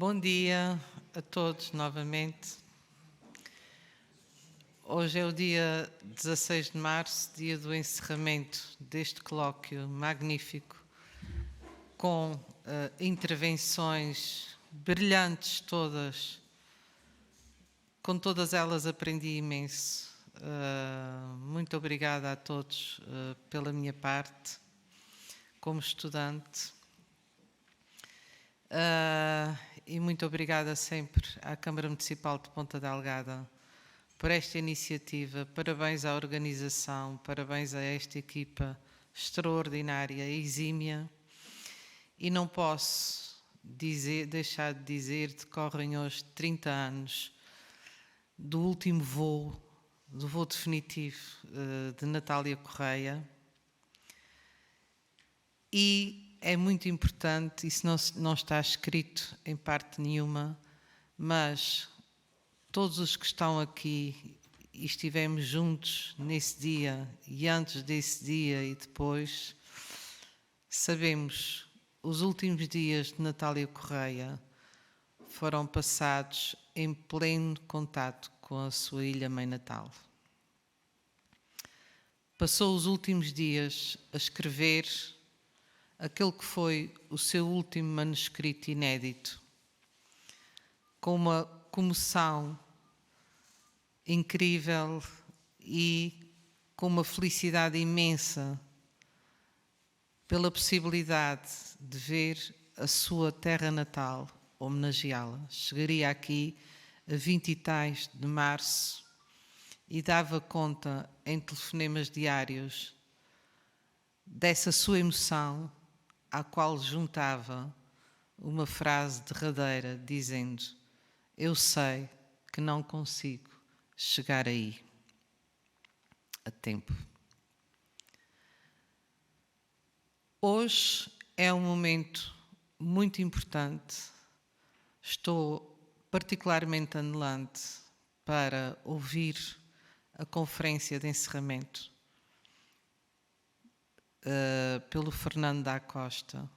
Bom dia a todos novamente. Hoje é o dia 16 de março, dia do encerramento deste colóquio magnífico, com intervenções brilhantes todas. Com todas elas aprendi imenso. Muito obrigada a todos pela minha parte, como estudante. E muito obrigada sempre à Câmara Municipal de Ponta Delgada por esta iniciativa. Parabéns à organização, parabéns a esta equipa extraordinária, exímia. E não posso deixar de dizer, decorrem hoje 30 anos do último voo, do voo definitivo de Natália Correia. E é muito importante, isso não está escrito em parte nenhuma, mas todos os que estão aqui e estivemos juntos nesse dia e antes desse dia e depois, sabemos os últimos dias de Natália Correia foram passados em pleno contato com a sua ilha-mãe natal. Passou os últimos dias a escrever aquele que foi o seu último manuscrito inédito, com uma comoção incrível e com uma felicidade imensa pela possibilidade de ver a sua terra natal homenageá-la. Chegaria aqui a 20 e tais de março e dava conta em telefonemas diários dessa sua emoção, à qual juntava uma frase derradeira dizendo: eu sei que não consigo chegar aí a tempo. Hoje é um momento muito importante. Estou particularmente anelante para ouvir a conferência de encerramento pelo Fernando da Costa,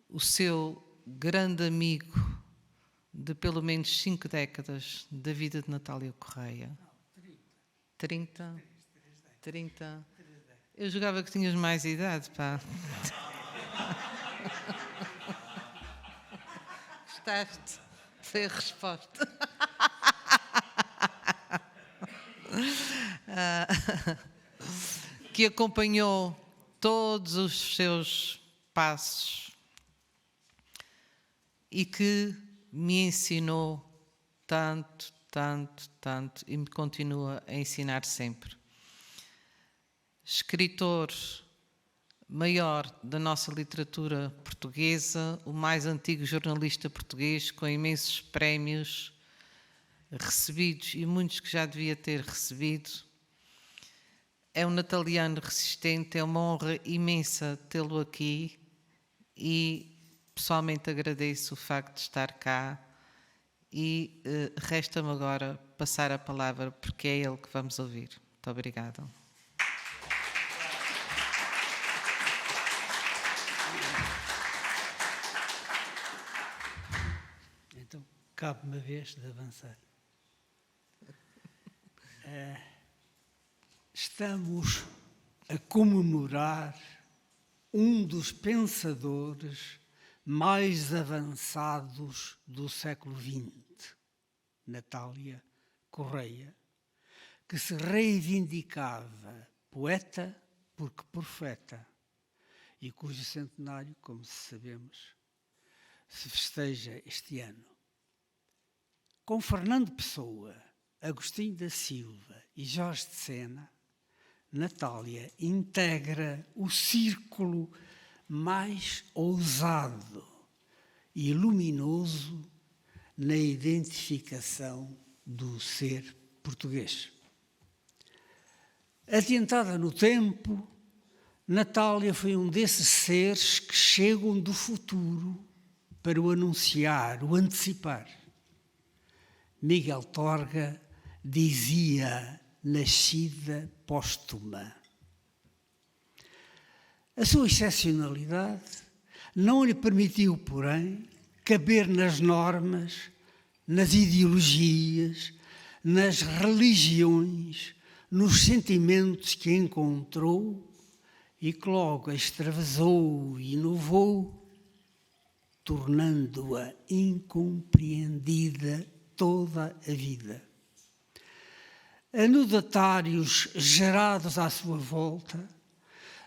o seu grande amigo de pelo menos 5 décadas da vida de Natália Correia. 30? Eu julgava que tinhas mais idade, pá. Gostaste? Foi a resposta. Que acompanhou todos os seus passos e que me ensinou tanto, tanto, tanto e me continua a ensinar sempre. Escritor maior da nossa literatura portuguesa, o mais antigo jornalista português, com imensos prémios recebidos e muitos que já devia ter recebido. É um nataliano resistente, é uma honra imensa tê-lo aqui e pessoalmente agradeço o facto de estar cá e resta-me agora passar a palavra porque é ele que vamos ouvir. Muito obrigada. Então, cabe-me a vez de avançar. Estamos a comemorar um dos pensadores mais avançados do século XX, Natália Correia, que se reivindicava poeta porque profeta e cujo centenário, como sabemos, se festeja este ano. Com Fernando Pessoa, Agostinho da Silva e Jorge de Sena, Natália integra o círculo mais ousado e luminoso na identificação do ser português. Adiantada no tempo, Natália foi um desses seres que chegam do futuro para o anunciar, o antecipar. Miguel Torga dizia: nascida póstuma. A sua excepcionalidade não lhe permitiu, porém, caber nas normas, nas ideologias, nas religiões, nos sentimentos que encontrou e que logo extravasou e inovou, tornando-a incompreendida toda a vida. Anudatários gerados à sua volta,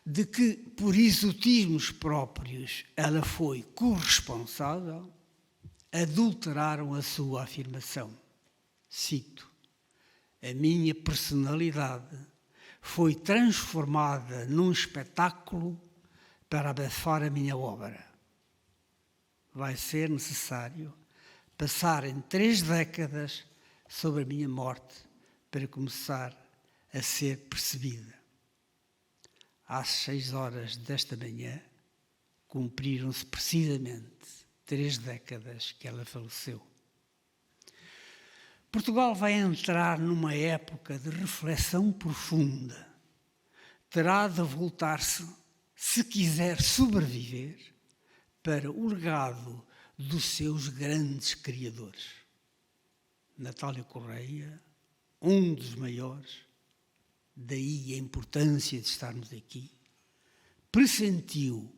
de que, por exotismos próprios, ela foi corresponsável, adulteraram a sua afirmação. Cito: a minha personalidade foi transformada num espetáculo para abafar a minha obra. Vai ser necessário passarem 3 décadas sobre a minha morte para começar a ser percebida. Às 6 horas desta manhã, cumpriram-se precisamente 3 décadas que ela faleceu. Portugal vai entrar numa época de reflexão profunda. Terá de voltar-se, se quiser sobreviver, para o legado dos seus grandes criadores. Natália Correia, um dos maiores, daí a importância de estarmos aqui, pressentiu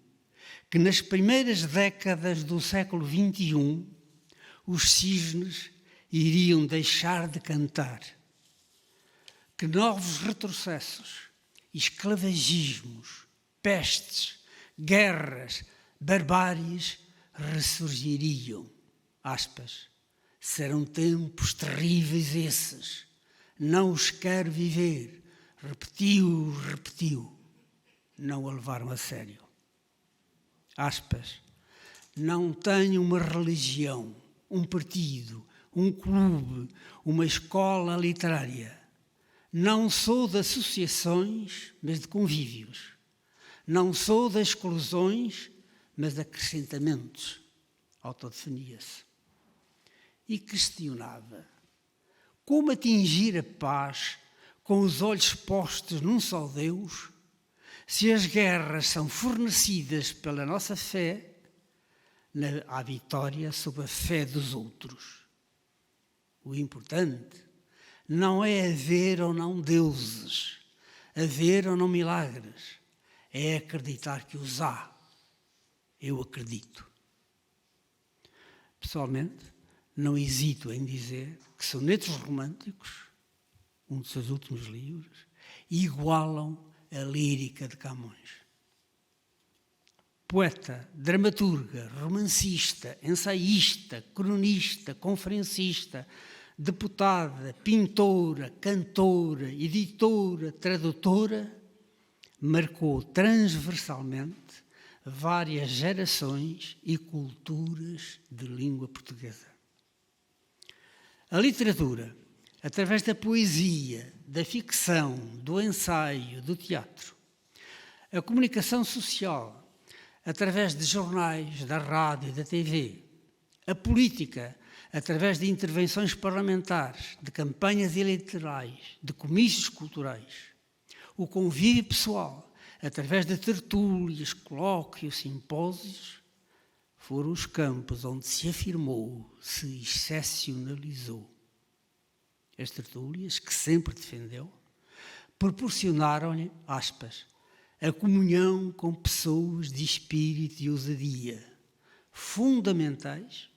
que nas primeiras décadas do século XXI os cisnes iriam deixar de cantar, que novos retrocessos, esclavagismos, pestes, guerras, barbáries ressurgiriam. Aspas. Serão tempos terríveis esses. Não os quero viver. Repetiu. Não a levaram a sério. Aspas. Não tenho uma religião, um partido, um clube, uma escola literária. Não sou de associações, mas de convívios. Não sou de exclusões, mas de acrescentamentos. Autodefinia-se. E questionava como atingir a paz com os olhos postos num só Deus, se as guerras são fornecidas pela nossa fé à vitória sobre a fé dos outros. O importante não é haver ou não deuses, haver ou não milagres, é acreditar que os há. Eu acredito. Pessoalmente, não hesito em dizer que Sonetos Românticos, um dos seus últimos livros, igualam a lírica de Camões. Poeta, dramaturga, romancista, ensaísta, cronista, conferencista, deputada, pintora, cantora, editora, tradutora, marcou transversalmente várias gerações e culturas de língua portuguesa. A literatura, através da poesia, da ficção, do ensaio, do teatro. A comunicação social, através de jornais, da rádio, da TV. A política, através de intervenções parlamentares, de campanhas eleitorais, de comícios culturais. O convívio pessoal, através de tertúlias, colóquios, simpósios, foram os campos onde se afirmou, se excepcionalizou. As tertúlias, que sempre defendeu, proporcionaram-lhe, aspas, a comunhão com pessoas de espírito e ousadia, fundamentais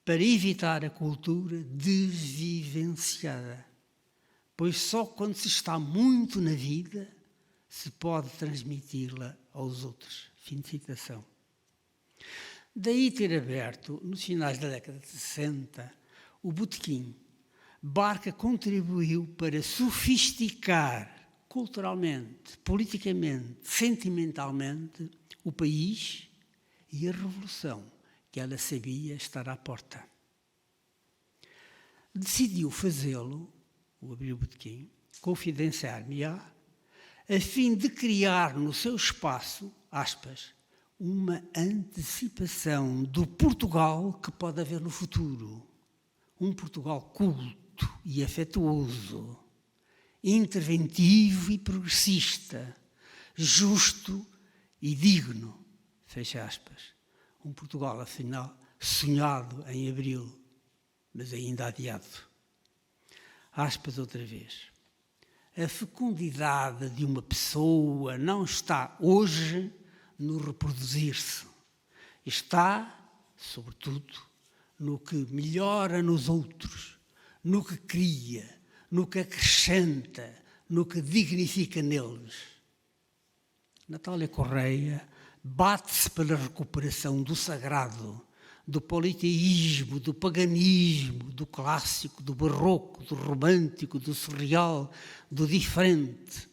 para evitar a cultura desvivenciada, pois só quando se está muito na vida se pode transmiti-la aos outros. Fim de citação. Daí ter aberto, nos finais da década de 60, o Botequim. Barca contribuiu para sofisticar culturalmente, politicamente, sentimentalmente o país e a revolução que ela sabia estar à porta. Decidiu fazê-lo, o Abril Botequim, confidenciar-me-á, a fim de criar no seu espaço, aspas, uma antecipação do Portugal que pode haver no futuro. Um Portugal culto e afetuoso, interventivo e progressista, justo e digno, fecha aspas. Um Portugal, afinal, sonhado em abril, mas ainda adiado. Aspas outra vez. A fecundidade de uma pessoa não está hoje no reproduzir-se. Está, sobretudo, no que melhora nos outros, no que cria, no que acrescenta, no que dignifica neles. Natália Correia bate-se pela recuperação do sagrado, do politeísmo, do paganismo, do clássico, do barroco, do romântico, do surreal, do diferente,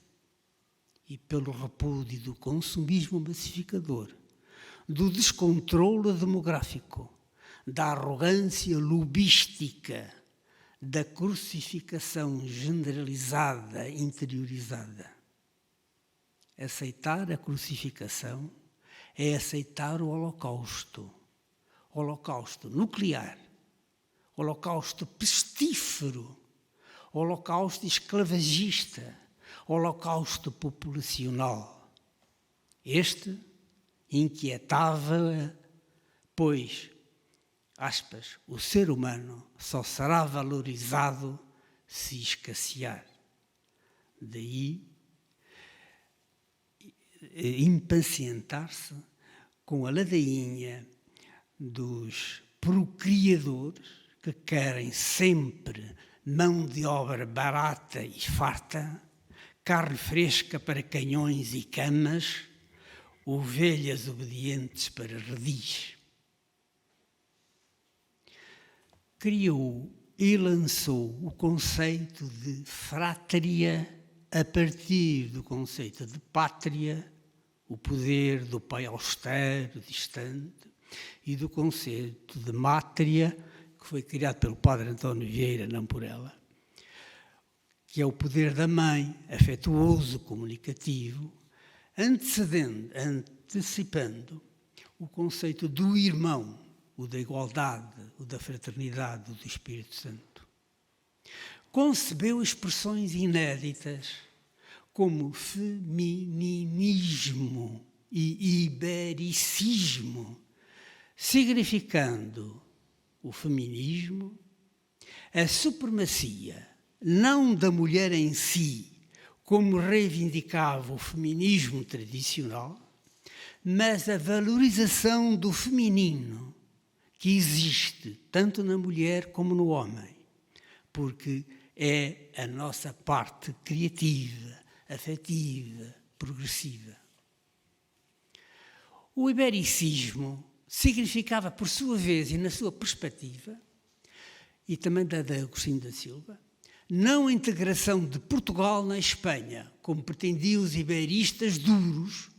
e pelo repúdio do consumismo massificador, do descontrole demográfico, da arrogância lobística, da crucificação generalizada, interiorizada. Aceitar a crucificação é aceitar o Holocausto. Holocausto nuclear, Holocausto pestífero, Holocausto esclavagista, Holocausto populacional. Este inquietava, pois, aspas, o ser humano só será valorizado se escassear. Daí impacientar-se com a ladainha dos procriadores que querem sempre mão de obra barata e farta, carne fresca para canhões e camas, ovelhas obedientes para redis. Criou e lançou o conceito de frátria a partir do conceito de pátria, o poder do pai austero, distante, e do conceito de mátria, que foi criado pelo padre António Vieira, não por ela, que é o poder da mãe, afetuoso, comunicativo, antecipando o conceito do irmão, o da igualdade, o da fraternidade, o do Espírito Santo. Concebeu expressões inéditas como feminismo e ibericismo, significando o feminismo, a supremacia não da mulher em si, como reivindicava o feminismo tradicional, mas a valorização do feminino que existe tanto na mulher como no homem, porque é a nossa parte criativa, afetiva, progressiva. O ibericismo significava, por sua vez e na sua perspectiva, e também da Agostinho da Silva, não a integração de Portugal na Espanha, como pretendiam os iberistas duros,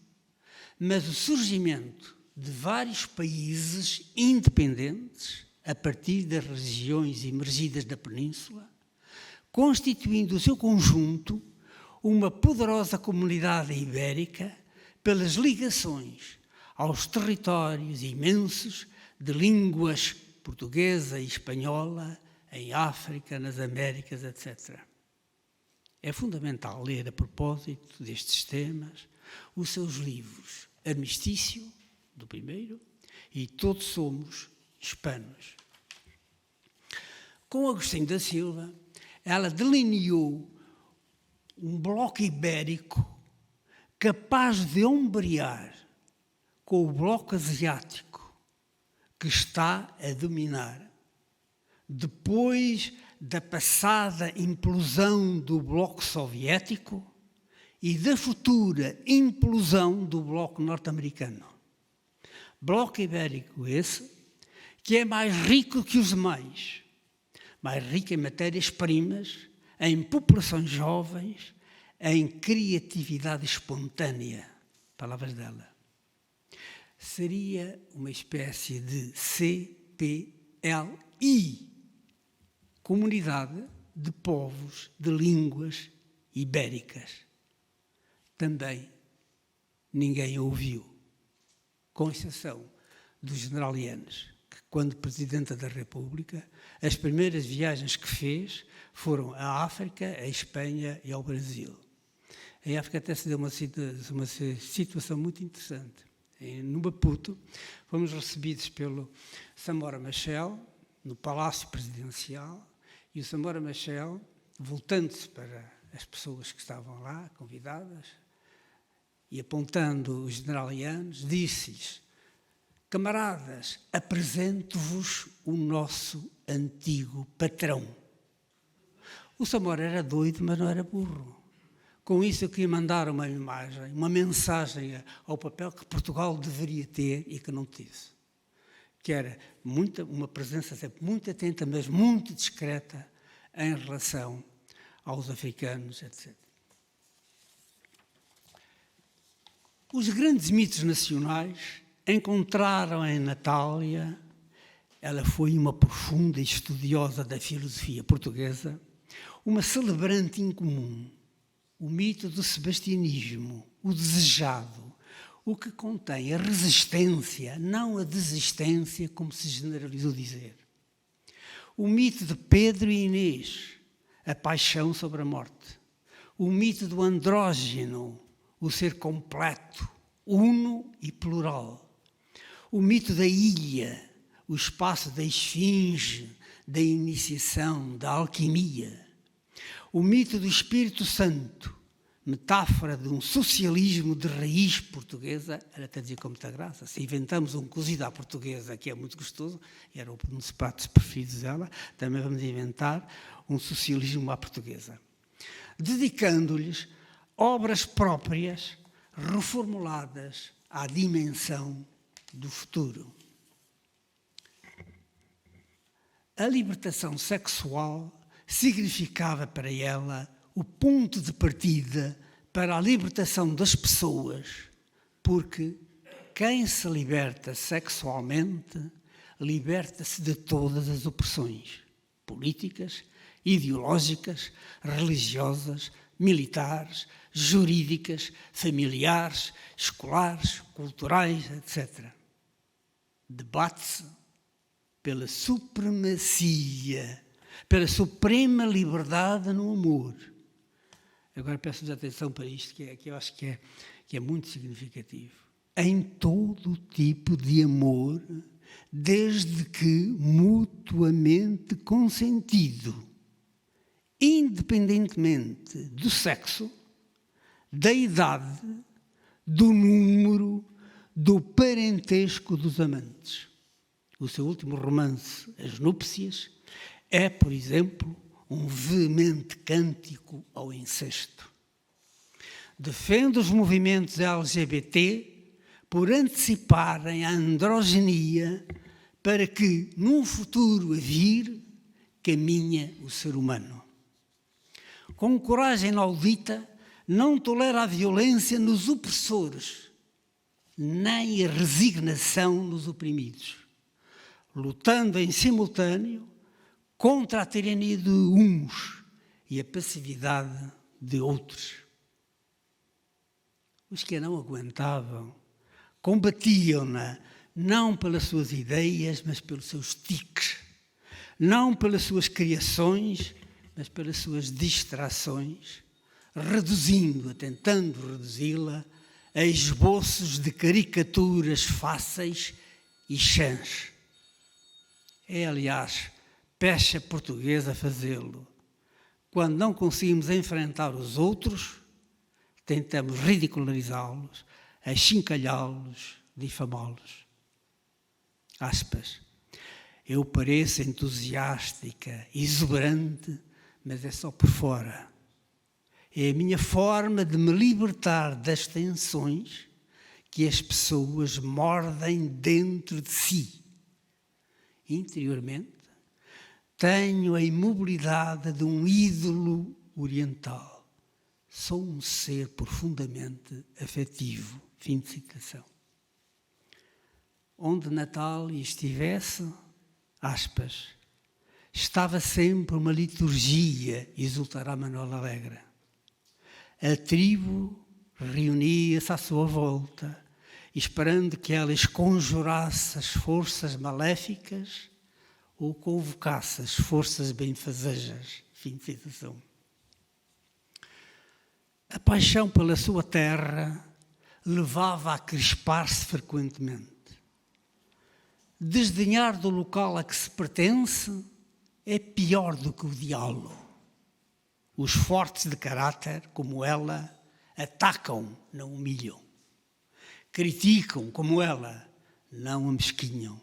mas o surgimento de vários países independentes, a partir das regiões emergidas da península, constituindo o seu conjunto uma poderosa comunidade ibérica pelas ligações aos territórios imensos de línguas portuguesa e espanhola, em África, nas Américas, etc. É fundamental ler, a propósito destes temas, os seus livros Armistício, do primeiro, e Todos Somos Hispanos. Com Agostinho da Silva, ela delineou um bloco ibérico capaz de ombrear com o bloco asiático que está a dominar depois da passada implosão do bloco soviético e da futura implosão do bloco norte-americano. Bloco ibérico esse que é mais rico que os demais, mais rico em matérias-primas, em populações jovens, em criatividade espontânea, palavras dela. Seria uma espécie de CPLI, Comunidade de Povos de Línguas Ibéricas. Também ninguém a ouviu, com exceção do general Yanes, que, quando Presidente da República, as primeiras viagens que fez foram à África, à Espanha e ao Brasil. Em África até se deu uma situação muito interessante. no Maputo, fomos recebidos pelo Samora Machel, no Palácio Presidencial, e o Samora Machel, voltando-se para as pessoas que estavam lá, convidadas, e apontando os generalianos, disse-lhes: camaradas, apresento-vos o nosso antigo patrão. O Samora era doido, mas não era burro. Com isso eu queria mandar uma imagem, uma mensagem ao papel que Portugal deveria ter e que não teve. Que era uma presença sempre muito atenta, mas muito discreta em relação aos africanos, etc. Os grandes mitos nacionais encontraram em Natália, ela foi uma profunda estudiosa da filosofia portuguesa, uma celebrante incomum, o mito do sebastianismo, o desejado, o que contém a resistência, não a desistência, como se generalizou dizer. O mito de Pedro e Inês, a paixão sobre a morte. O mito do andrógeno, o ser completo, uno e plural. O mito da ilha, o espaço da esfinge, da iniciação, da alquimia. O mito do Espírito Santo, metáfora de um socialismo de raiz portuguesa, ela até dizia com muita graça, se inventamos um cozido à portuguesa, que é muito gostoso, era um dos pratos preferidos dela, também vamos inventar um socialismo à portuguesa. Dedicando-lhes obras próprias, reformuladas à dimensão do futuro. A libertação sexual significava para ela o ponto de partida para a libertação das pessoas, porque quem se liberta sexualmente liberta-se de todas as opressões políticas, ideológicas, religiosas, militares, jurídicas, familiares, escolares, culturais, etc. Debate-se pela supremacia, pela suprema liberdade no amor. Agora peço-vos atenção para isto, que eu acho que é muito significativo. Em todo tipo de amor, desde que mutuamente consentido, independentemente do sexo, da idade, do número, do parentesco dos amantes. O seu último romance, As Núpcias, é, por exemplo, um veemente cântico ao incesto. Defende os movimentos LGBT por anteciparem a androgenia para que, num futuro a vir, caminhe o ser humano. Com coragem inaudita, não tolera a violência nos opressores, nem a resignação nos oprimidos, lutando em simultâneo contra a tirania de uns e a passividade de outros. Os que a não aguentavam combatiam-na não pelas suas ideias, mas pelos seus tiques, não pelas suas criações, mas pelas suas distrações, tentando reduzi-la a esboços de caricaturas fáceis e chãs. É, aliás, pecha portuguesa fazê-lo. Quando não conseguimos enfrentar os outros, tentamos ridicularizá-los, achincalhá-los, difamá-los. Aspas. Eu pareço entusiástica, exuberante, mas é só por fora. É a minha forma de me libertar das tensões que as pessoas mordem dentro de si. Interiormente, tenho a imobilidade de um ídolo oriental. Sou um ser profundamente afetivo. Fim de citação. Onde Natália estivesse, aspas, estava sempre uma liturgia, exultará Manuel Alegre. A tribo reunia-se à sua volta, esperando que ela esconjurasse as forças maléficas ou convocasse as forças benfazejas. Fim de citação. A paixão pela sua terra levava a crispar-se frequentemente. Desdenhar do local a que se pertence é pior do que o diálogo. Os fortes de caráter, como ela, atacam, não humilham. Criticam, como ela, não amesquinham.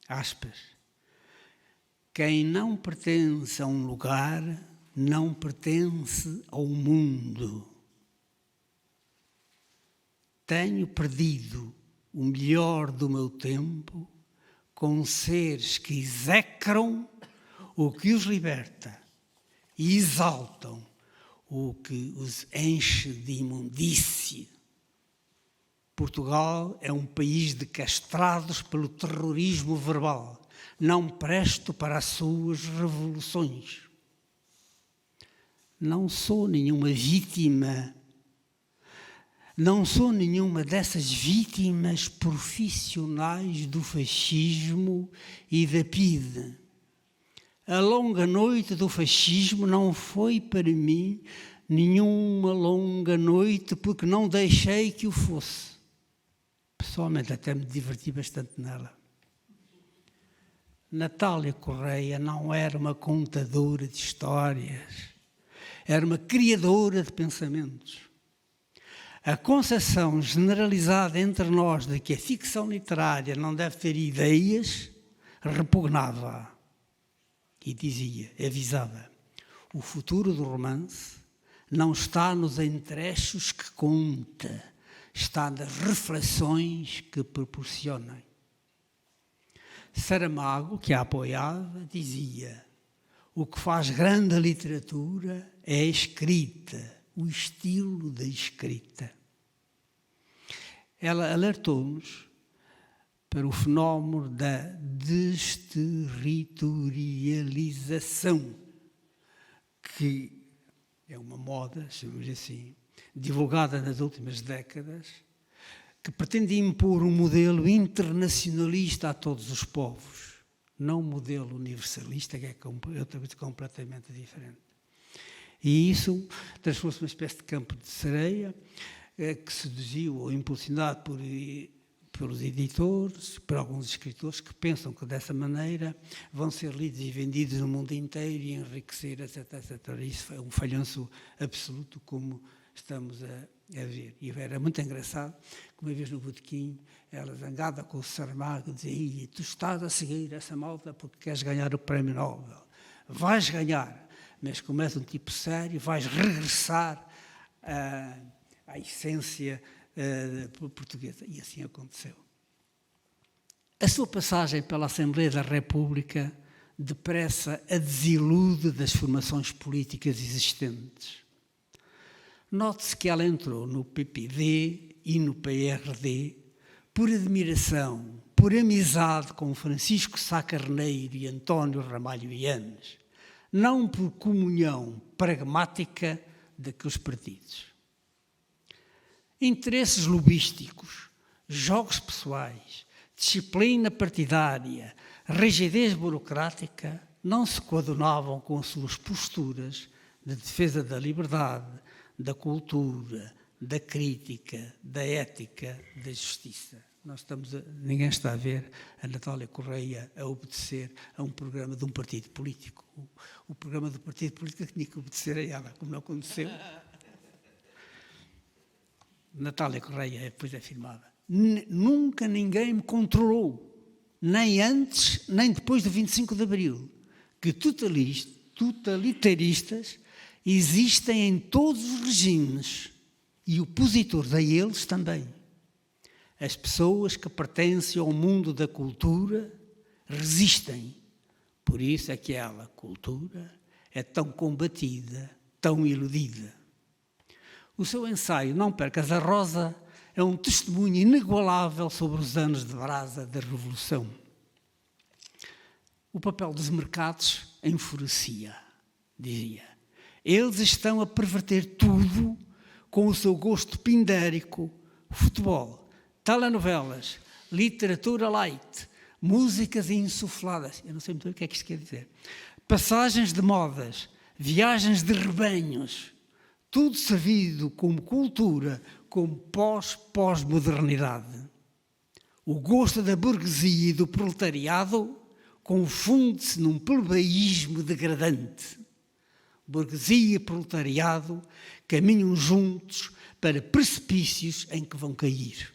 Aspas. Quem não pertence a um lugar, não pertence ao mundo. Tenho perdido o melhor do meu tempo com seres que execram o que os liberta e exaltam o que os enche de imundície. Portugal é um país de castrados pelo terrorismo verbal. Não presto para as suas revoluções. Não sou nenhuma vítima. Não sou nenhuma dessas vítimas profissionais do fascismo e da PIDE. A longa noite do fascismo não foi para mim nenhuma longa noite porque não deixei que o fosse. Pessoalmente até me diverti bastante nela. Natália Correia não era uma contadora de histórias, era uma criadora de pensamentos. A concepção generalizada entre nós de que a ficção literária não deve ter ideias repugnava e dizia, avisava, o futuro do romance não está nos entrechos que conta, está nas reflexões que proporcionam. Saramago, que a apoiava, dizia, o que faz grande a literatura é a escrita, o estilo da escrita. Ela alertou-nos para o fenómeno da desterritorialização, que é uma moda, chamamos assim, divulgada nas últimas décadas, que pretende impor um modelo internacionalista a todos os povos, não um modelo universalista, que é outra coisa completamente diferente. E isso transformou-se numa espécie de campo de sereia, que seduziu ou impulsionado pelos editores, por alguns escritores que pensam que dessa maneira vão ser lidos e vendidos no mundo inteiro e enriquecer, etc, etc. Isso é um falhanço absoluto, como estamos a ver. E era muito engraçado que uma vez no botequim, ela zangada com o Saramago, dizia, tu estás a seguir essa malta porque queres ganhar o prémio Nobel. Vais ganhar, mas como és um tipo sério, vais regressar à essência portuguesa. E assim aconteceu. A sua passagem pela Assembleia da República depressa a desilude das formações políticas existentes. Note-se que ela entrou no PPD e no PRD por admiração, por amizade com Francisco Sá Carneiro e António Ramalho Yanes, não por comunhão pragmática daqueles partidos. Interesses lobísticos, jogos pessoais, disciplina partidária, rigidez burocrática não se coadunavam com as suas posturas de defesa da liberdade, da cultura, da crítica, da ética, da justiça. Ninguém está a ver a Natália Correia a obedecer a um programa de um partido político. O programa do partido político tinha que obedecer a ela, como não aconteceu. Natália Correia depois afirmava, nunca ninguém me controlou, nem antes, nem depois do 25 de Abril, que totalitaristas existem em todos os regimes e opositores a eles também. As pessoas que pertencem ao mundo da cultura resistem. Por isso é que ela, cultura, é tão combatida, tão iludida. O seu ensaio Não Percas a Rosa é um testemunho inigualável sobre os anos de brasa da Revolução. O papel dos mercados enfurecia, dizia. Eles estão a perverter tudo com o seu gosto pindérico, futebol, telenovelas, literatura light, músicas insufladas. Eu não sei muito bem o que é que isto quer dizer. Passagens de modas, viagens de rebanhos, tudo servido como cultura, como pós-modernidade. O gosto da burguesia e do proletariado confunde-se num plebeísmo degradante. Burguesia e proletariado caminham juntos para precipícios em que vão cair.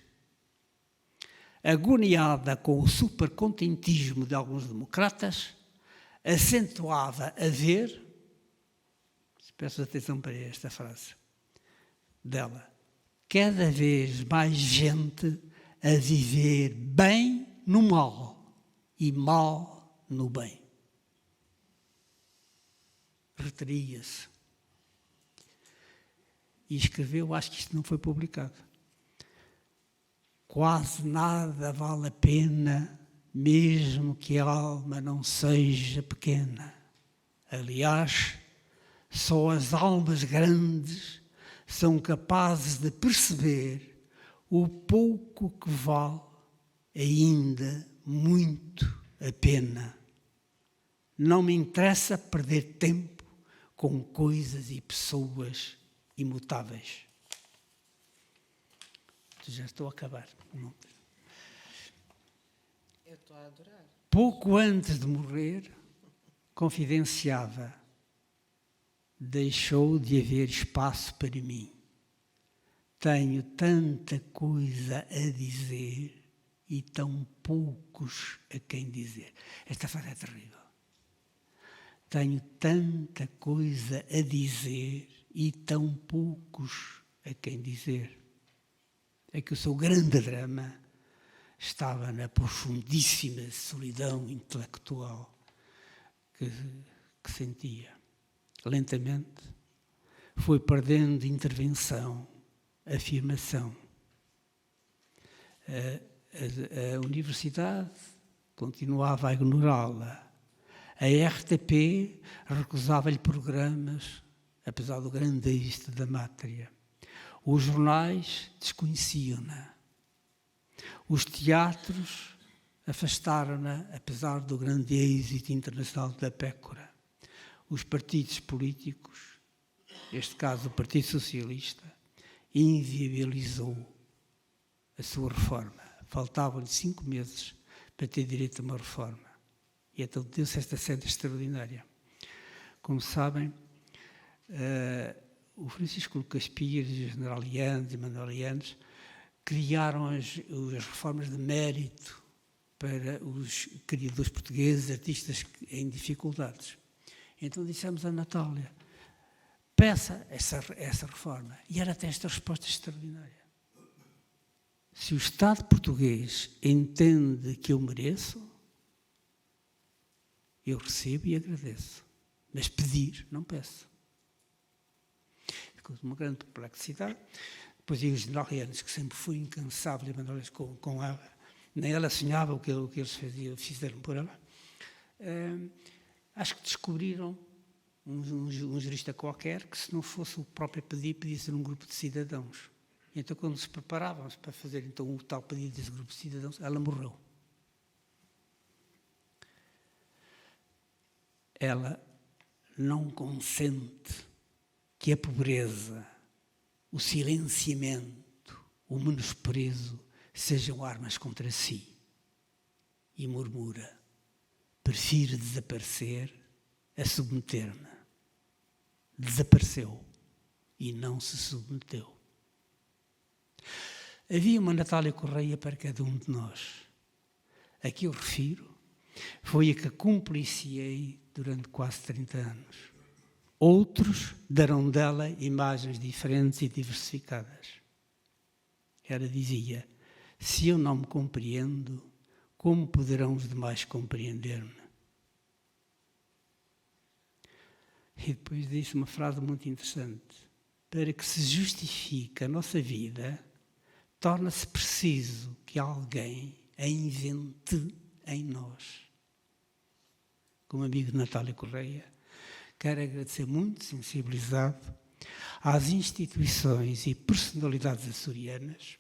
Agoniada com o supercontentismo de alguns democratas, acentuava a ver, peço atenção para esta frase dela, cada vez mais gente a viver bem no mal e mal no bem. Retraía-se. E escreveu, acho que isto não foi publicado. Quase nada vale a pena, mesmo que a alma não seja pequena. Aliás, só as almas grandes são capazes de perceber o pouco que vale ainda muito a pena. Não me interessa perder tempo com coisas e pessoas imutáveis. Já estou a acabar. Eu estou a adorar. Pouco antes de morrer, confidenciava: deixou de haver espaço para mim. Tenho tanta coisa a dizer e tão poucos a quem dizer. Esta frase é terrível. Tenho tanta coisa a dizer e tão poucos a quem dizer. É que o seu grande drama estava na profundíssima solidão intelectual que sentia. Lentamente foi perdendo intervenção, afirmação. A universidade continuava a ignorá-la. A RTP recusava-lhe programas, apesar do grande êxito da Mátria. Os jornais desconheciam-na. Os teatros afastaram-na, apesar do grande êxito internacional da Pécora. Os partidos políticos, neste caso o Partido Socialista, inviabilizou a sua reforma. Faltavam-lhe 5 meses para ter direito a uma reforma. E então deu-se esta cena extraordinária. Como sabem, o Francisco Lucas Pires, o general Yanes e Manuel Yanes criaram as reformas de mérito para os criadores portugueses, artistas em dificuldades. Então dissemos a Natália: peça essa reforma. E ela tem esta resposta extraordinária. Se o Estado português entende que eu mereço, eu recebo e agradeço. Mas pedir, não peço. Ficou uma grande perplexidade. Depois o general Yanes, que sempre foi incansável com ela, nem ela sonhava o que eles fizeram por ela. Acho que descobriram um jurista qualquer que, se não fosse o próprio pedido, podia ser um grupo de cidadãos. E então, quando se preparavam para fazer então, o tal pedido desse grupo de cidadãos, ela morreu. Ela não consente que a pobreza, o silenciamento, o menosprezo sejam armas contra si. E murmura: prefiro desaparecer a submeter-me. Desapareceu e não se submeteu. Havia uma Natália Correia para cada um de nós. A que eu refiro foi a que cumpliciei durante quase 30 anos. Outros darão dela imagens diferentes e diversificadas. Ela dizia: se eu não me compreendo, como poderão os demais compreender-me? E depois disse uma frase muito interessante: para que se justifique a nossa vida, torna-se preciso que alguém a invente em nós. Como amigo de Natália Correia, quero agradecer muito, sensibilizado, às instituições e personalidades açorianas,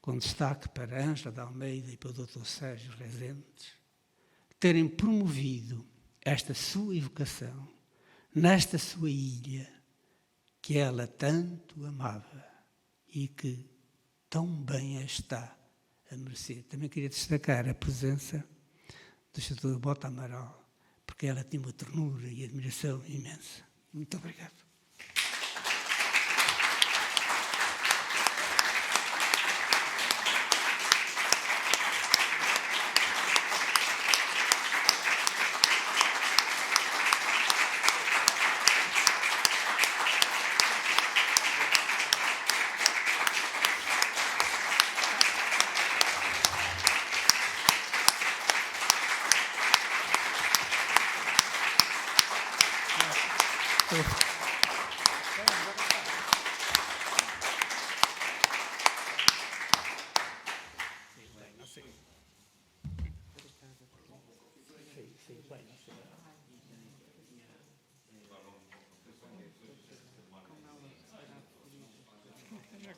com destaque para Ângela de Almeida e para o Dr. Sérgio Rezendes, terem promovido esta sua evocação nesta sua ilha que ela tanto amava e que tão bem a está a merecer. Também queria destacar a presença do Sr. Bota Amaral, porque ela tinha uma ternura e admiração imensa. Muito obrigado.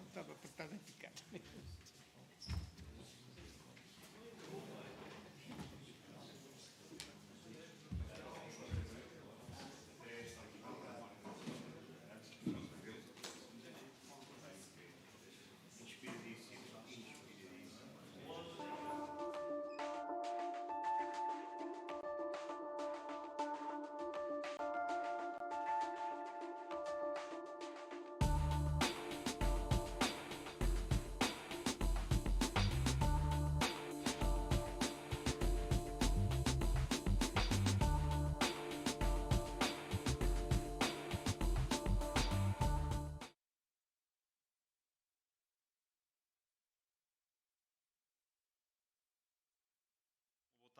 Estava apertado em ficar.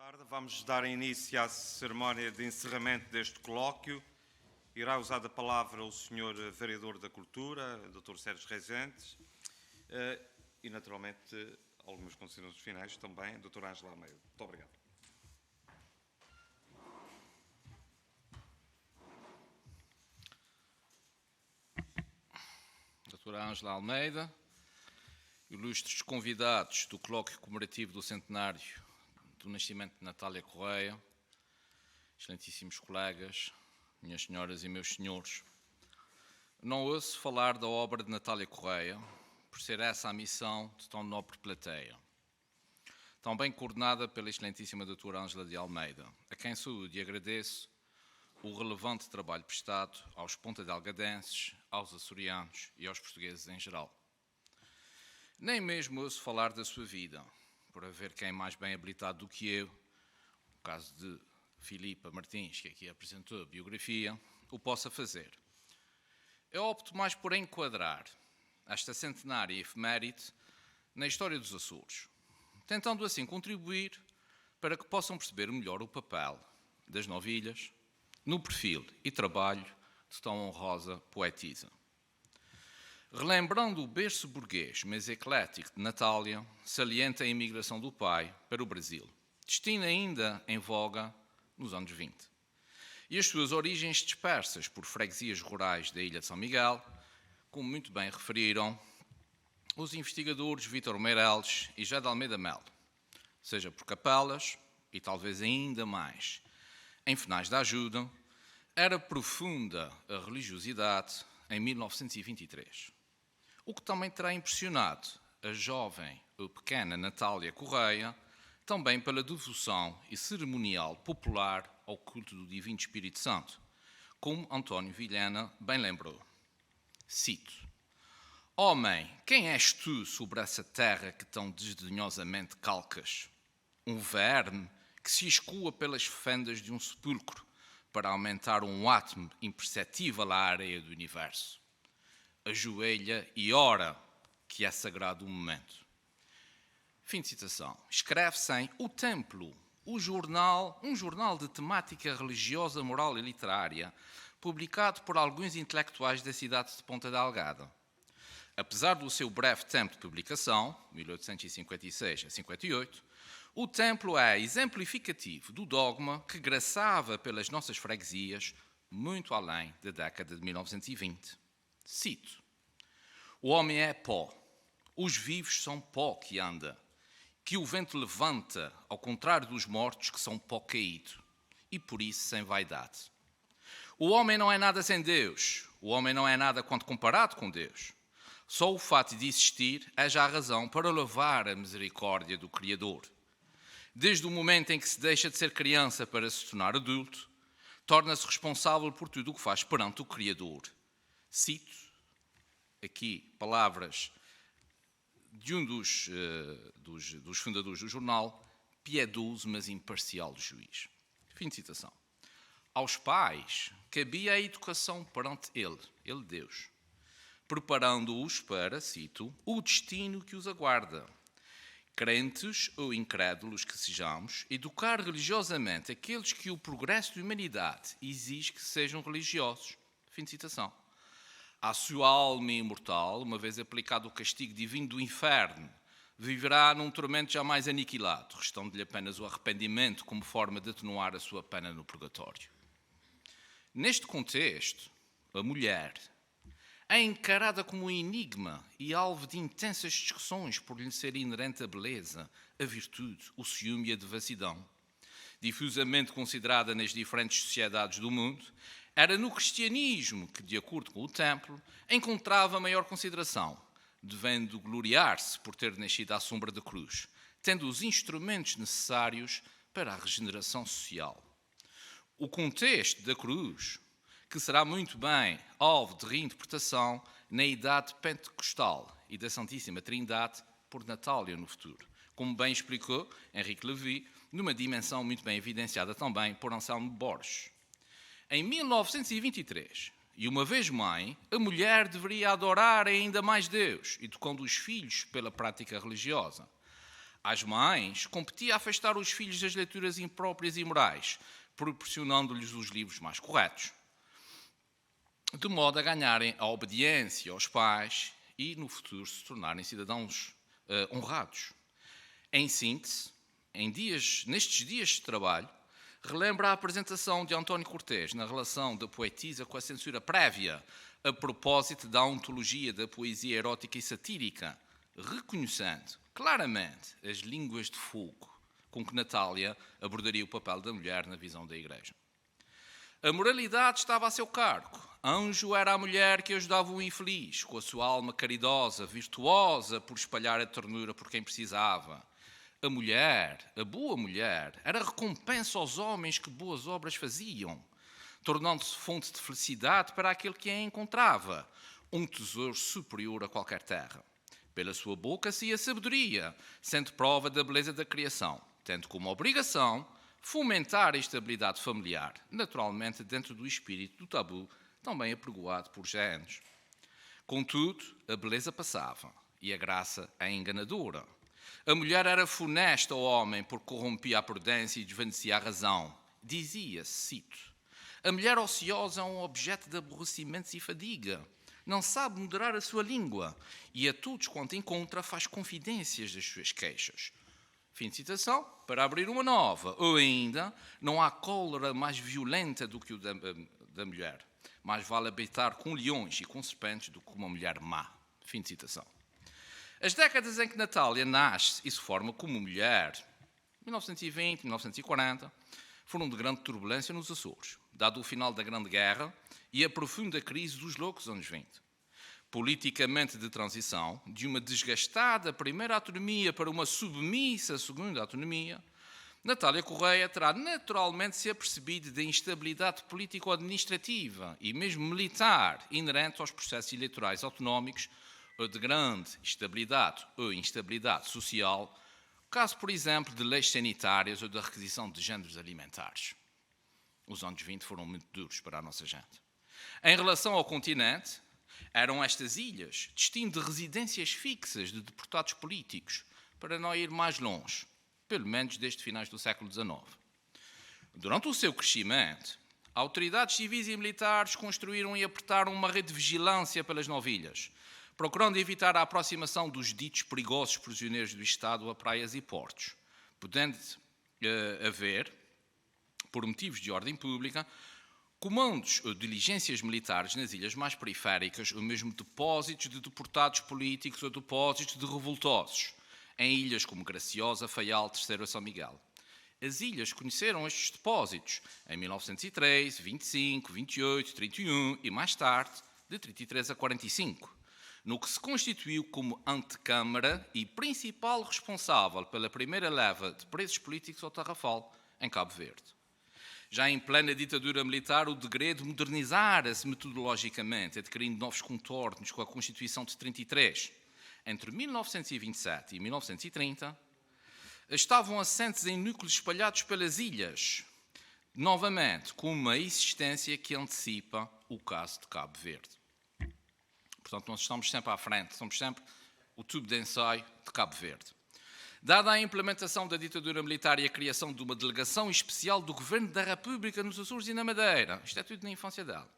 Boa tarde, vamos dar início à cerimónia de encerramento deste colóquio. Irá usar a palavra o Sr. Vereador da Cultura, Dr. Sérgio Reisentes, e naturalmente algumas considerações finais também, Dr. Ângela Almeida. Muito obrigado. Doutora Ângela Almeida, ilustres convidados do colóquio comemorativo do centenário do nascimento de Natália Correia, excelentíssimos colegas, minhas senhoras e meus senhores, não ouço falar da obra de Natália Correia, por ser essa a missão de tão nobre plateia, tão bem coordenada pela excelentíssima doutora Ângela de Almeida, a quem saúde e agradeço o relevante trabalho prestado aos pontadelgadenses, aos açorianos e aos portugueses em geral. Nem mesmo ouço falar da sua vida, por haver quem mais bem habilitado do que eu, no caso de Filipa Martins, que aqui apresentou a biografia, o possa fazer. Eu opto mais por enquadrar esta centenária efeméride na história dos Açores, tentando assim contribuir para que possam perceber melhor o papel das novilhas no perfil e trabalho de tão honrosa poetisa. Relembrando o berço burguês, mas eclético de Natália, salienta a imigração do pai para o Brasil, destino ainda em voga nos anos 20. E as suas origens dispersas por freguesias rurais da Ilha de São Miguel, como muito bem referiram os investigadores Vítor Meireles e José de Almeida Melo, seja por capelas e talvez ainda mais em finais da ajuda, era profunda a religiosidade em 1923. O que também terá impressionado a jovem ou pequena Natália Correia, também pela devoção e cerimonial popular ao culto do Divino Espírito Santo, como António Vilhena bem lembrou. Cito: Homem, quem és tu sobre essa terra que tão desdenhosamente calcas? Um verme que se escoa pelas fendas de um sepulcro para aumentar um átomo imperceptível à areia do universo. Ajoelha e ora, que é sagrado o momento. Fim de citação. Escreve-se em O Templo, um jornal de temática religiosa, moral e literária, publicado por alguns intelectuais da cidade de Ponta Delgada. Apesar do seu breve tempo de publicação, 1856 a 58, o Templo é exemplificativo do dogma que graçava pelas nossas freguesias muito além da década de 1920. Cito: O homem é pó, os vivos são pó que anda, que o vento levanta, ao contrário dos mortos que são pó caído, e por isso sem vaidade. O homem não é nada sem Deus, o homem não é nada quando comparado com Deus. Só o fato de existir é já a razão para louvar a misericórdia do Criador. Desde o momento em que se deixa de ser criança para se tornar adulto, torna-se responsável por tudo o que faz perante o Criador. Cito aqui palavras de um dos fundadores do jornal, piedoso, mas imparcial juiz. Fim de citação. Aos pais cabia a educação perante ele, Deus, preparando-os para, cito, o destino que os aguarda. Crentes ou incrédulos que sejamos, educar religiosamente aqueles que o progresso da humanidade exige que sejam religiosos. Fim de citação. À sua alma imortal, uma vez aplicado o castigo divino do inferno, viverá num tormento jamais aniquilado, restando-lhe apenas o arrependimento como forma de atenuar a sua pena no purgatório. Neste contexto, a mulher é encarada como um enigma e alvo de intensas discussões por lhe ser inerente a beleza, a virtude, o ciúme e a devassidão. Difusamente considerada nas diferentes sociedades do mundo, era no cristianismo que, de acordo com o templo, encontrava maior consideração, devendo gloriar-se por ter nascido à sombra da cruz, tendo os instrumentos necessários para a regeneração social. O contexto da cruz, que será muito bem alvo de reinterpretação na idade pentecostal e da Santíssima Trindade por Natália no futuro, como bem explicou Henrique Levy, numa dimensão muito bem evidenciada também por Anselmo Borges. Em 1923, e uma vez mãe, a mulher deveria adorar ainda mais Deus, educando os filhos pela prática religiosa. Às mães, competia afastar os filhos das leituras impróprias e imorais, proporcionando-lhes os livros mais corretos, de modo a ganharem a obediência aos pais e, no futuro, se tornarem cidadãos honrados. Em síntese, nestes dias de trabalho, relembra a apresentação de António Cortés na relação da poetisa com a censura prévia, a propósito da ontologia da poesia erótica e satírica, reconhecendo claramente as línguas de fogo com que Natália abordaria o papel da mulher na visão da Igreja. A moralidade estava a seu cargo. Anjo era a mulher que ajudava o infeliz, com a sua alma caridosa, virtuosa, por espalhar a ternura por quem precisava. A mulher, a boa mulher, era recompensa aos homens que boas obras faziam, tornando-se fonte de felicidade para aquele que a encontrava, um tesouro superior a qualquer terra. Pela sua boca saía sabedoria, sendo prova da beleza da criação, tendo como obrigação fomentar a estabilidade familiar, naturalmente dentro do espírito do tabu, também apregoado por géneros. Contudo, a beleza passava, e a graça é enganadora. A mulher era funesta ao homem porque corrompia a prudência e desvanecia a razão. Dizia-se, cito, a mulher ociosa é um objeto de aborrecimentos e fadiga. Não sabe moderar a sua língua e a todos quanto encontra faz confidências das suas queixas. Fim de citação, para abrir uma nova. Ou ainda, não há cólera mais violenta do que o da mulher. Mais vale habitar com leões e com serpentes do que uma mulher má. Fim de citação. As décadas em que Natália nasce e se forma como mulher, 1920, 1940, foram de grande turbulência nos Açores, dado o final da Grande Guerra e a profunda crise dos loucos anos 20. Politicamente de transição, de uma desgastada primeira autonomia para uma submissa segunda autonomia, Natália Correia terá naturalmente se apercebido da instabilidade político-administrativa e mesmo militar inerente aos processos eleitorais autonómicos ou de grande estabilidade ou instabilidade social, caso, por exemplo, de leis sanitárias ou da requisição de géneros alimentares. Os anos 20 foram muito duros para a nossa gente. Em relação ao continente, eram estas ilhas destino de residências fixas de deportados políticos, para não ir mais longe, pelo menos desde finais do século XIX. Durante o seu crescimento, autoridades civis e militares construíram e apertaram uma rede de vigilância pelas novilhas, procurando evitar a aproximação dos ditos perigosos prisioneiros do Estado a praias e portos, podendo haver, por motivos de ordem pública, comandos ou diligências militares nas ilhas mais periféricas, ou mesmo depósitos de deportados políticos ou depósitos de revoltosos, em ilhas como Graciosa, Faial, Terceiro e São Miguel. As ilhas conheceram estes depósitos em 1903, 25, 28, 31 e mais tarde, de 33 a 45. no que se constituiu como antecâmara e principal responsável pela primeira leva de presos políticos ao Tarrafal, em Cabo Verde. Já em plena ditadura militar, o degredo modernizara-se metodologicamente, adquirindo novos contornos com a Constituição de 33. Entre 1927 e 1930, estavam assentes em núcleos espalhados pelas ilhas, novamente com uma existência que antecipa o caso de Cabo Verde. Portanto, nós estamos sempre à frente, somos sempre o tubo de ensaio de Cabo Verde. Dada a implementação da ditadura militar e a criação de uma delegação especial do Governo da República nos Açores e na Madeira, isto é tudo na infância dela,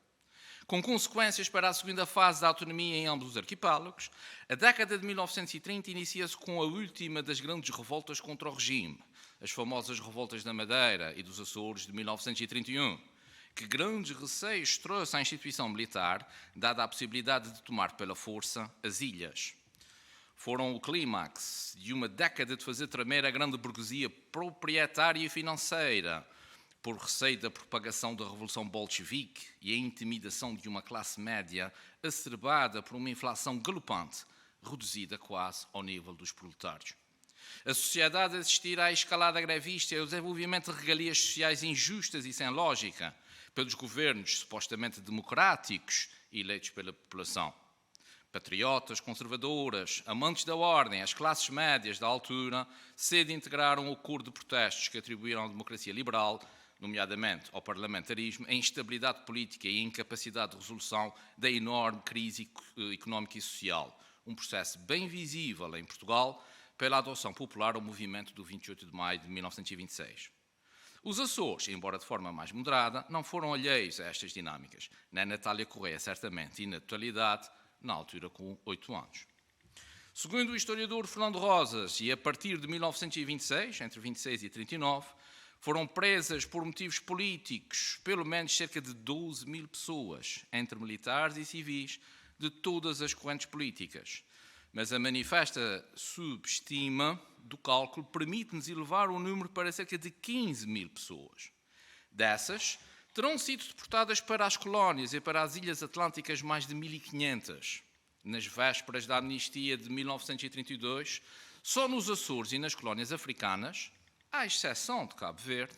com consequências para a segunda fase da autonomia em ambos os arquipélagos, a década de 1930 inicia-se com a última das grandes revoltas contra o regime, as famosas revoltas da Madeira e dos Açores de 1931, que grandes receios trouxe à instituição militar, dada a possibilidade de tomar pela força as ilhas. Foram o clímax de uma década de fazer tremer a grande burguesia proprietária e financeira, por receio da propagação da Revolução Bolchevique e a intimidação de uma classe média acerbada por uma inflação galopante, reduzida quase ao nível dos proletários. A sociedade assistira à escalada grevista e ao desenvolvimento de regalias sociais injustas e sem lógica pelos governos supostamente democráticos eleitos pela população. Patriotas, conservadoras, amantes da ordem, as classes médias da altura cedo integraram o coro de protestos que atribuíram à democracia liberal, nomeadamente ao parlamentarismo, a instabilidade política e a incapacidade de resolução da enorme crise económica e social. Um processo bem visível em Portugal pela adoção popular ao movimento do 28 de maio de 1926. Os Açores, embora de forma mais moderada, não foram alheios a estas dinâmicas. Nem Natália Correia, certamente, e na totalidade, na altura com 8 anos. Segundo o historiador Fernando Rosas, e a partir de 1926, entre 26 e 39, foram presas por motivos políticos pelo menos cerca de 12 mil pessoas, entre militares e civis, de todas as correntes políticas. Mas a manifesta subestima do cálculo permite-nos elevar o número para cerca de 15 mil pessoas. Dessas, terão sido deportadas para as colónias e para as ilhas atlânticas mais de 1.500. Nas vésperas da amnistia de 1932, só nos Açores e nas colónias africanas, à exceção de Cabo Verde,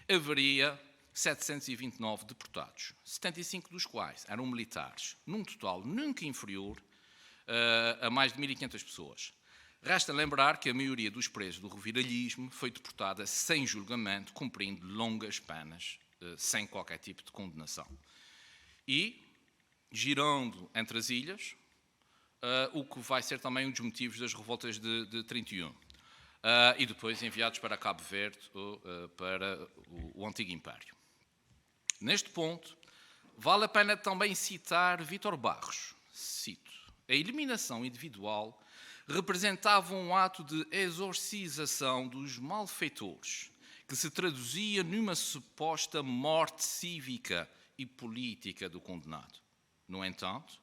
haveria 729 deportados, 75 dos quais eram militares, num total nunca inferior a mais de 1.500 pessoas. Resta lembrar que a maioria dos presos do reviralhismo foi deportada sem julgamento, cumprindo longas penas, sem qualquer tipo de condenação. E, girando entre as ilhas, o que vai ser também um dos motivos das revoltas de 31. E depois enviados para Cabo Verde, para o Antigo Império. Neste ponto, vale a pena também citar Vítor Barros. Cito: a eliminação individual representava um ato de exorcização dos malfeitores, que se traduzia numa suposta morte cívica e política do condenado. No entanto,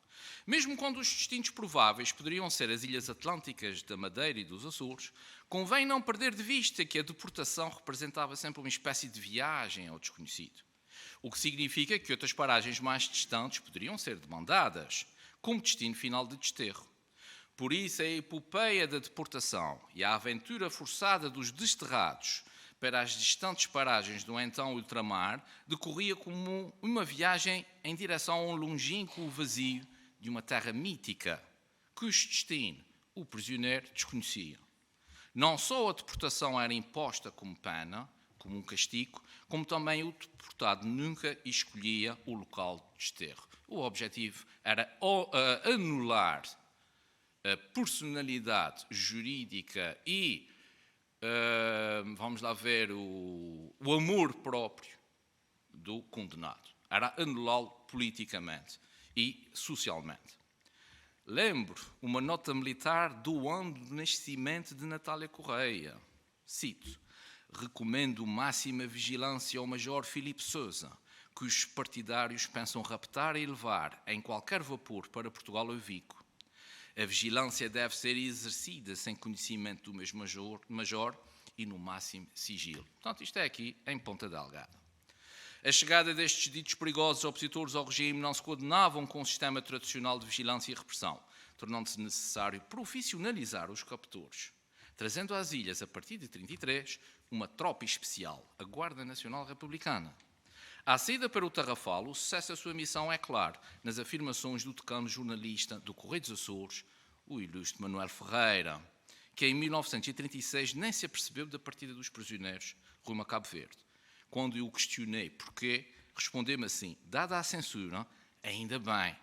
mesmo quando os destinos prováveis poderiam ser as ilhas atlânticas da Madeira e dos Açores, convém não perder de vista que a deportação representava sempre uma espécie de viagem ao desconhecido, o que significa que outras paragens mais distantes poderiam ser demandadas, como destino final de desterro. Por isso, a epopeia da deportação e a aventura forçada dos desterrados para as distantes paragens do então ultramar decorria como uma viagem em direção a um longínquo vazio de uma terra mítica, cujo destino o prisioneiro desconhecia. Não só a deportação era imposta como pena, como um castigo, como também o deportado nunca escolhia o local de desterro. O objetivo era anular a personalidade jurídica e, vamos lá ver, o amor próprio do condenado. Era anulá-lo politicamente e socialmente. Lembro uma nota militar do ano do nascimento de Natália Correia. Cito: recomendo máxima vigilância ao Major Filipe Sousa, cujos partidários pensam raptar e levar em qualquer vapor para Portugal ou Vigo. A vigilância deve ser exercida sem conhecimento do mesmo major e no máximo sigilo. Portanto, isto é aqui em Ponta Delgada. A chegada destes ditos perigosos opositores ao regime não se coordenavam com o sistema tradicional de vigilância e repressão. tornando-se necessário profissionalizar os captores, trazendo às ilhas, a partir de 1933, uma tropa especial, a Guarda Nacional Republicana. À saída para o Tarrafal, o sucesso da sua missão é claro nas afirmações do decano jornalista do Correio dos Açores, o ilustre Manuel Ferreira, que em 1936 nem se apercebeu da partida dos prisioneiros rumo a Cabo Verde. Quando eu o questionei porquê, respondeu-me assim: dada a censura, ainda bem,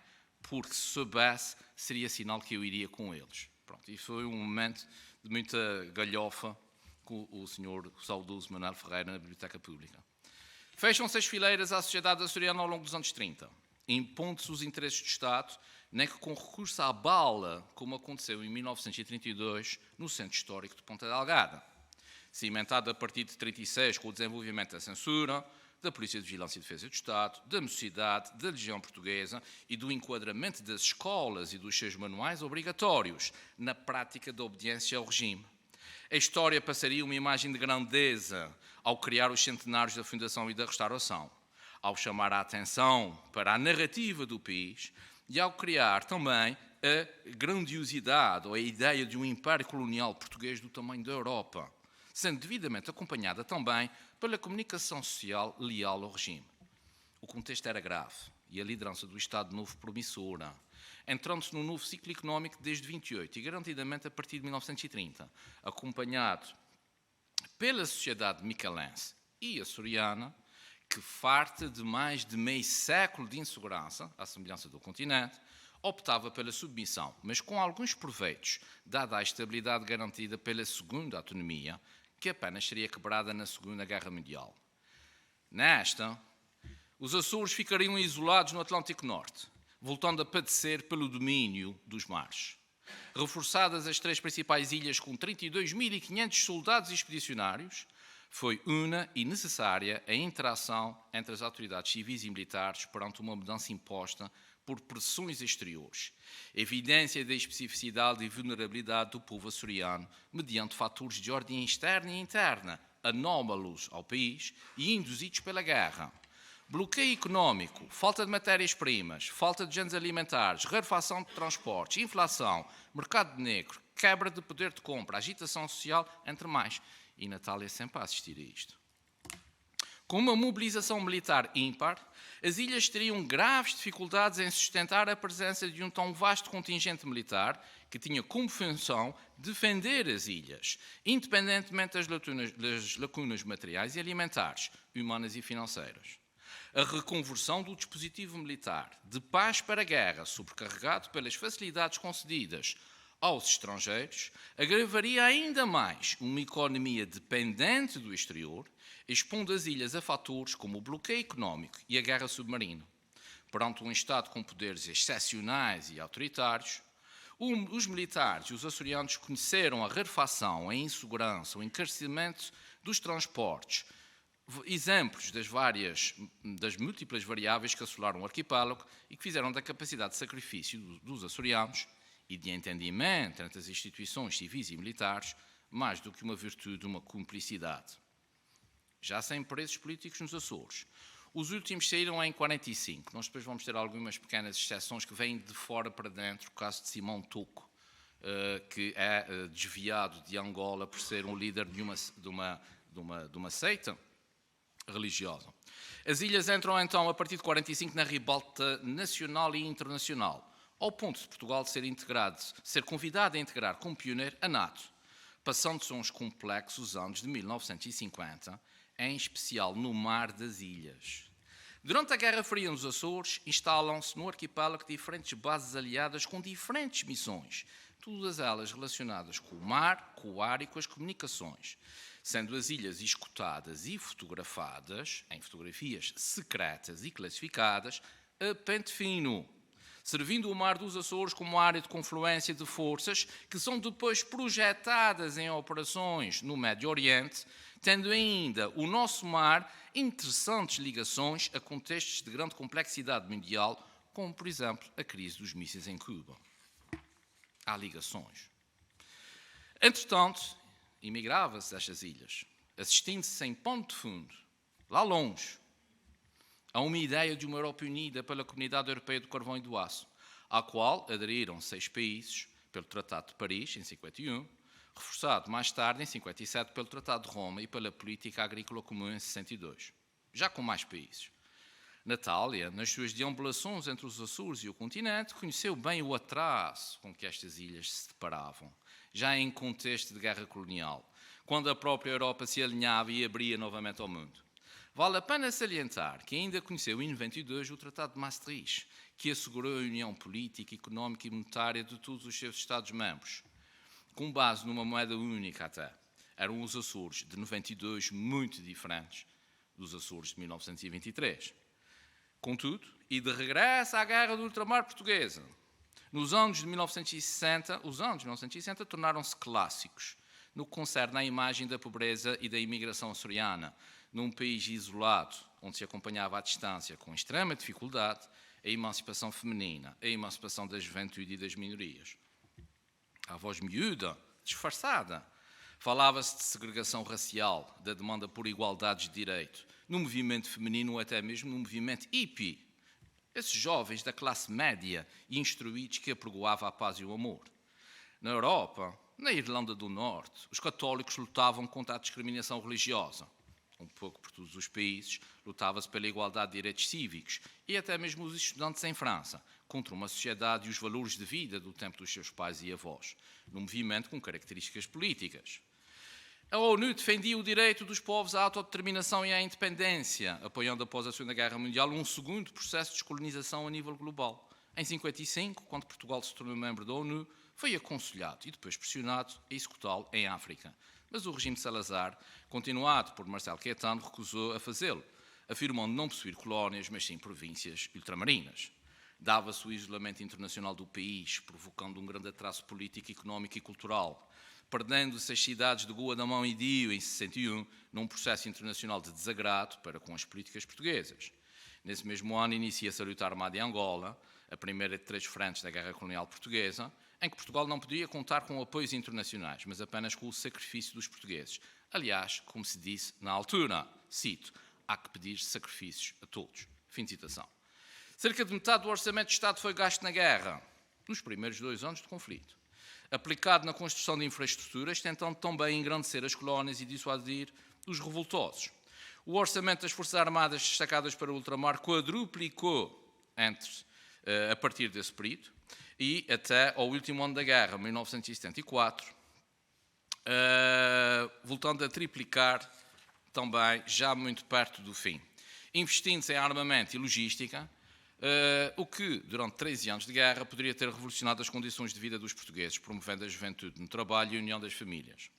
porque se soubesse, seria sinal que eu iria com eles. Pronto, e foi um momento de muita galhofa com o senhor saudoso Manuel Ferreira na Biblioteca Pública. Fecham-se as fileiras à sociedade açoriana ao longo dos anos 30, impondo-se os interesses do Estado, nem que com recurso à bala, como aconteceu em 1932 no Centro Histórico de Ponta Delgada. Cimentado a partir de 1936 com o desenvolvimento da censura, da Polícia de Vigilância e Defesa do Estado, da Mocidade, da Legião Portuguesa e do enquadramento das escolas e dos seus manuais obrigatórios na prática da obediência ao regime. A história passaria uma imagem de grandeza ao criar os centenários da Fundação e da Restauração, ao chamar a atenção para a narrativa do país e ao criar também a grandiosidade ou a ideia de um império colonial português do tamanho da Europa, sendo devidamente acompanhada também pela comunicação social leal ao regime. O contexto era grave e a liderança do Estado Novo promissora, entrando-se num novo ciclo económico desde 28 e garantidamente a partir de 1930, acompanhado pela sociedade micalense e açoriana, que farta de mais de meio século de insegurança, à semelhança do continente, optava pela submissão, mas com alguns proveitos, dada a estabilidade garantida pela segunda autonomia, que apenas seria quebrada na Segunda Guerra Mundial. Nesta, os Açores ficariam isolados no Atlântico Norte, voltando a padecer pelo domínio dos mares. Reforçadas as três principais ilhas com 32.500 soldados expedicionários, foi una e necessária a interação entre as autoridades civis e militares perante uma mudança imposta por pressões exteriores, evidência da especificidade e vulnerabilidade do povo açoriano mediante fatores de ordem externa e interna, anómalos ao país e induzidos pela guerra. Bloqueio económico, falta de matérias-primas, falta de géneros alimentares, rarefação de transportes, inflação, mercado negro, quebra de poder de compra, agitação social, entre mais. E Natália sempre a assistir a isto. Com uma mobilização militar ímpar, as ilhas teriam graves dificuldades em sustentar a presença de um tão vasto contingente militar que tinha como função defender as ilhas, independentemente das lacunas materiais e alimentares, humanas e financeiras. A reconversão do dispositivo militar de paz para a guerra, sobrecarregado pelas facilidades concedidas aos estrangeiros, agravaria ainda mais uma economia dependente do exterior, expondo as ilhas a fatores como o bloqueio económico e a guerra submarina. Perante um Estado com poderes excepcionais e autoritários, os militares e os açorianos conheceram a rarefação, a insegurança, o encarecimento dos transportes, exemplos das múltiplas variáveis que assolaram o arquipélago e que fizeram da capacidade de sacrifício dos açorianos e de entendimento entre as instituições civis e militares mais do que uma virtude, uma cumplicidade. Já sem presos políticos nos Açores. Os últimos saíram em 1945. Nós depois vamos ter algumas pequenas exceções que vêm de fora para dentro, o caso de Simão Tuco, que é desviado de Angola por ser um líder de uma seita religiosa. As ilhas entram então a partir de 1945 na ribalta nacional e internacional, ao ponto de Portugal ser convidado a integrar como pioneiro a NATO, passando-se uns complexos anos de 1950, em especial no Mar das Ilhas. Durante a Guerra Fria nos Açores, instalam-se no arquipélago diferentes bases aliadas com diferentes missões, todas elas relacionadas com o mar, com o ar e com as comunicações, sendo as ilhas escutadas e fotografadas, em fotografias secretas e classificadas, a pente fino, servindo o Mar dos Açores como área de confluência de forças que são depois projetadas em operações no Médio Oriente, tendo ainda o nosso mar interessantes ligações a contextos de grande complexidade mundial, como, por exemplo, a crise dos mísseis em Cuba. Há ligações. Entretanto, imigrava-se destas ilhas, assistindo-se em ponto de fundo, lá longe, a uma ideia de uma Europa unida pela Comunidade Europeia do Carvão e do Aço, à qual aderiram 6 países pelo Tratado de Paris, em 51, reforçado mais tarde, em 57, pelo Tratado de Roma e pela Política Agrícola Comum, em 62, já com mais países. Natália, nas suas deambulações entre os Açores e o continente, conheceu bem o atraso com que estas ilhas se deparavam, já em contexto de guerra colonial, quando a própria Europa se alinhava e abria novamente ao mundo. Vale a pena salientar que ainda conheceu em 92 o Tratado de Maastricht, que assegurou a união política, económica e monetária de todos os seus Estados-membros, com base numa moeda única até. Eram os Açores de 92 muito diferentes dos Açores de 1923. Contudo, e de regresso à Guerra do Ultramar Portuguesa, nos anos de 1960, os anos de 1960 tornaram-se clássicos no que concerne à imagem da pobreza e da imigração açoriana, num país isolado, onde se acompanhava à distância, com extrema dificuldade, a emancipação feminina, a emancipação da juventude e das minorias. A voz miúda, disfarçada, falava-se de segregação racial, da demanda por igualdades de direito, no movimento feminino ou até mesmo no movimento hippie. Esses jovens da classe média e instruídos que apregoava a paz e o amor. Na Europa, na Irlanda do Norte, os católicos lutavam contra a discriminação religiosa. Um pouco por todos os países, lutava-se pela igualdade de direitos cívicos e até mesmo os estudantes em França, contra uma sociedade e os valores de vida do tempo dos seus pais e avós, num movimento com características políticas. A ONU defendia o direito dos povos à autodeterminação e à independência, apoiando após a Segunda Guerra Mundial um segundo processo de descolonização a nível global. Em 55, quando Portugal se tornou membro da ONU, foi aconselhado e depois pressionado a executá-lo em África. Mas o regime de Salazar, continuado por Marcelo Caetano, recusou a fazê-lo, afirmando não possuir colónias, mas sim províncias ultramarinas. Dava-se o isolamento internacional do país, provocando um grande atraso político, económico e cultural, perdendo-se as cidades de Goa-da-Mão e Dio, em 61, num processo internacional de desagrado para com as políticas portuguesas. Nesse mesmo ano, inicia-se a luta armada em Angola, a primeira de 3 frentes da Guerra Colonial Portuguesa, em que Portugal não podia contar com apoios internacionais, mas apenas com o sacrifício dos portugueses. Aliás, como se disse na altura, cito, há que pedir sacrifícios a todos. Fim de citação. Cerca de metade do orçamento de Estado foi gasto na guerra, nos primeiros 2 anos de conflito, aplicado na construção de infraestruturas, tentando também engrandecer as colónias e dissuadir os revoltosos. O orçamento das Forças Armadas destacadas para o ultramar quadruplicou a partir desse período e até ao último ano da guerra, 1974, voltando a triplicar também já muito perto do fim. Investindo-se em armamento e logística, o que, durante 13 anos de guerra, poderia ter revolucionado as condições de vida dos portugueses, promovendo a juventude no trabalho e a união das famílias.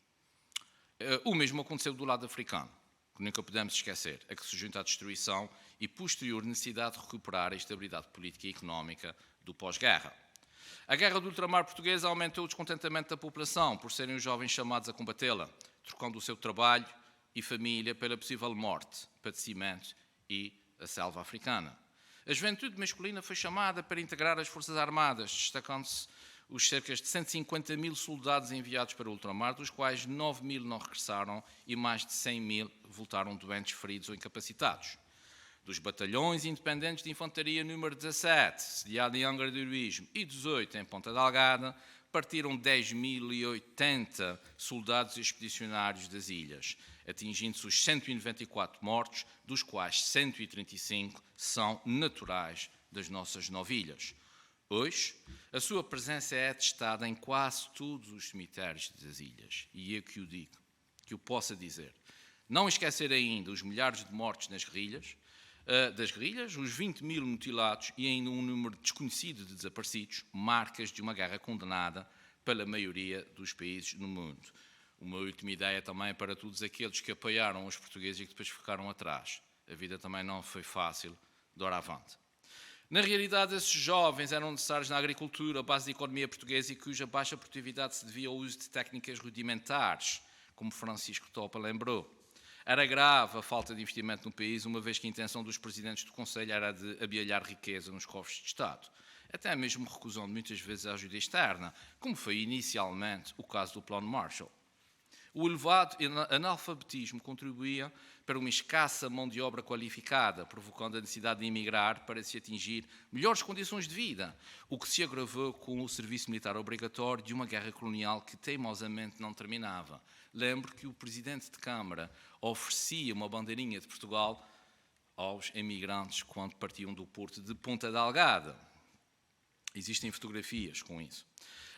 O mesmo aconteceu do lado africano, que nunca podemos esquecer, a que se junta a destruição e posterior necessidade de recuperar a estabilidade política e económica do pós-guerra. A guerra do ultramar portuguesa aumentou o descontentamento da população por serem os jovens chamados a combatê-la, trocando o seu trabalho e família pela possível morte, padecimento e a selva africana. A juventude masculina foi chamada para integrar as Forças Armadas, destacando-se os cerca de 150 mil soldados enviados para o ultramar, dos quais 9 mil não regressaram e mais de 100 mil voltaram doentes, feridos ou incapacitados. Dos batalhões independentes de infantaria número 17, sediado em Angra do Heroísmo, e 18 em Ponta Delgada, partiram 10.080 soldados expedicionários das ilhas, atingindo-se os 194 mortos, dos quais 135 são naturais das nossas 9 ilhas. Hoje, a sua presença é atestada em quase todos os cemitérios das ilhas, e eu que o digo, que o possa dizer. Não esquecer ainda os milhares de mortos das guerrilhas, os 20 mil mutilados e ainda um número desconhecido de desaparecidos, marcas de uma guerra condenada pela maioria dos países no mundo. Uma última ideia também para todos aqueles que apoiaram os portugueses e que depois ficaram atrás. A vida também não foi fácil, de ora avante. Na realidade, esses jovens eram necessários na agricultura, a base da economia portuguesa e cuja baixa produtividade se devia ao uso de técnicas rudimentares, como Francisco Topa lembrou. Era grave a falta de investimento no país, uma vez que a intenção dos presidentes do Conselho era de abialhar riqueza nos cofres de Estado, até mesmo recusando muitas vezes a ajuda externa, como foi inicialmente o caso do Plano Marshall. O elevado analfabetismo contribuía para uma escassa mão de obra qualificada, provocando a necessidade de emigrar para se atingir melhores condições de vida, o que se agravou com o serviço militar obrigatório de uma guerra colonial que teimosamente não terminava. Lembro que o presidente de Câmara oferecia uma bandeirinha de Portugal aos emigrantes quando partiam do porto de Ponta Delgada. Existem fotografias com isso.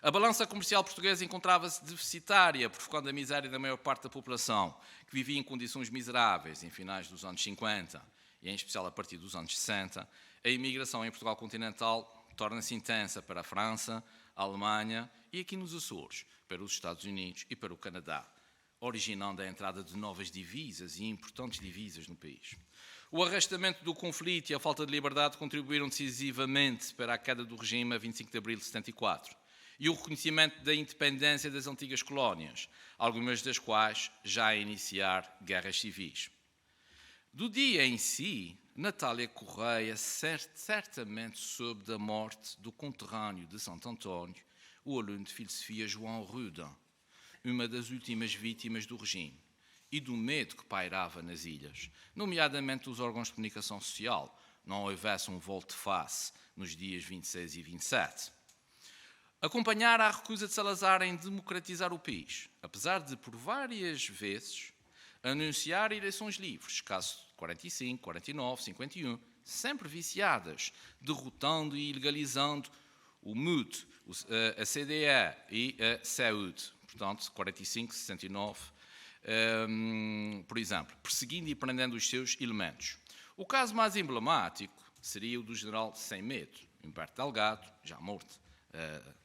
A balança comercial portuguesa encontrava-se deficitária, provocando a miséria da maior parte da população, que vivia em condições miseráveis em finais dos anos 50 e em especial a partir dos anos 60. A imigração em Portugal continental torna-se intensa para a França, a Alemanha e aqui nos Açores, para os Estados Unidos e para o Canadá, originando a entrada de novas divisas e importantes divisas no país. O arrastamento do conflito e a falta de liberdade contribuíram decisivamente para a queda do regime a 25 de abril de 74 e o reconhecimento da independência das antigas colónias, algumas das quais já a iniciar guerras civis. Do dia em si, Natália Correia certamente soube da morte do conterrâneo de Santo António, o aluno de filosofia João Rudin, uma das últimas vítimas do regime, e do medo que pairava nas ilhas, nomeadamente dos órgãos de comunicação social, não houvesse um volte-face nos dias 26 e 27. Acompanhar a recusa de Salazar em democratizar o país, apesar de, por várias vezes, anunciar eleições livres, caso 45, 49, 51, sempre viciadas, derrotando e ilegalizando o MUD, a CDE e a SEUD, portanto, 45, 69, por exemplo, perseguindo e prendendo os seus elementos. O caso mais emblemático seria o do general Sem Medo, Humberto Delgado, já morto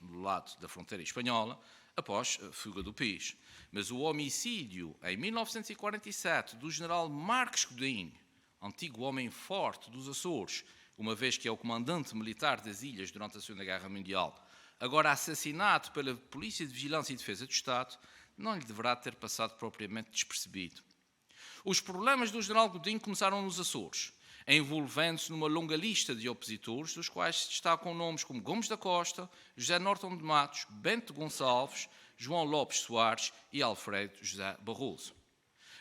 do lado da fronteira espanhola, após a fuga do país. Mas o homicídio, em 1947, do general Marques Godinho, antigo homem forte dos Açores, uma vez que é o comandante militar das ilhas durante a Segunda Guerra Mundial, agora assassinado pela Polícia de Vigilância e Defesa do Estado, não lhe deverá ter passado propriamente despercebido. Os problemas do general Godinho começaram nos Açores, envolvendo-se numa longa lista de opositores, dos quais se destacam nomes como Gomes da Costa, José Norton de Matos, Bento Gonçalves, João Lopes Soares e Alfredo José Barroso.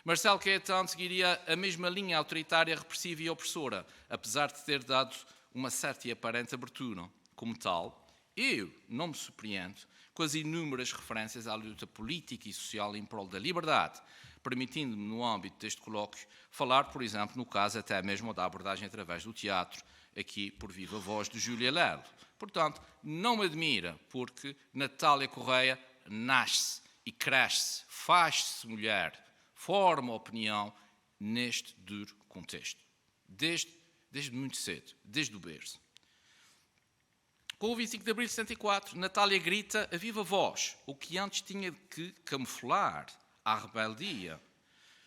Marcelo Caetano seguiria a mesma linha autoritária, repressiva e opressora, apesar de ter dado uma certa e aparente abertura. Como tal, eu não me surpreendo com as inúmeras referências à luta política e social em prol da liberdade, permitindo-me, no âmbito deste colóquio, falar, por exemplo, no caso até mesmo da abordagem através do teatro, aqui por viva voz de Júlia Lelo. Portanto, não me admira, porque Natália Correia nasce e cresce, faz-se mulher, forma opinião neste duro contexto, desde muito cedo, desde o berço. Com o 25 de abril de 74, Natália grita a viva voz, o que antes tinha que camuflar à rebeldia,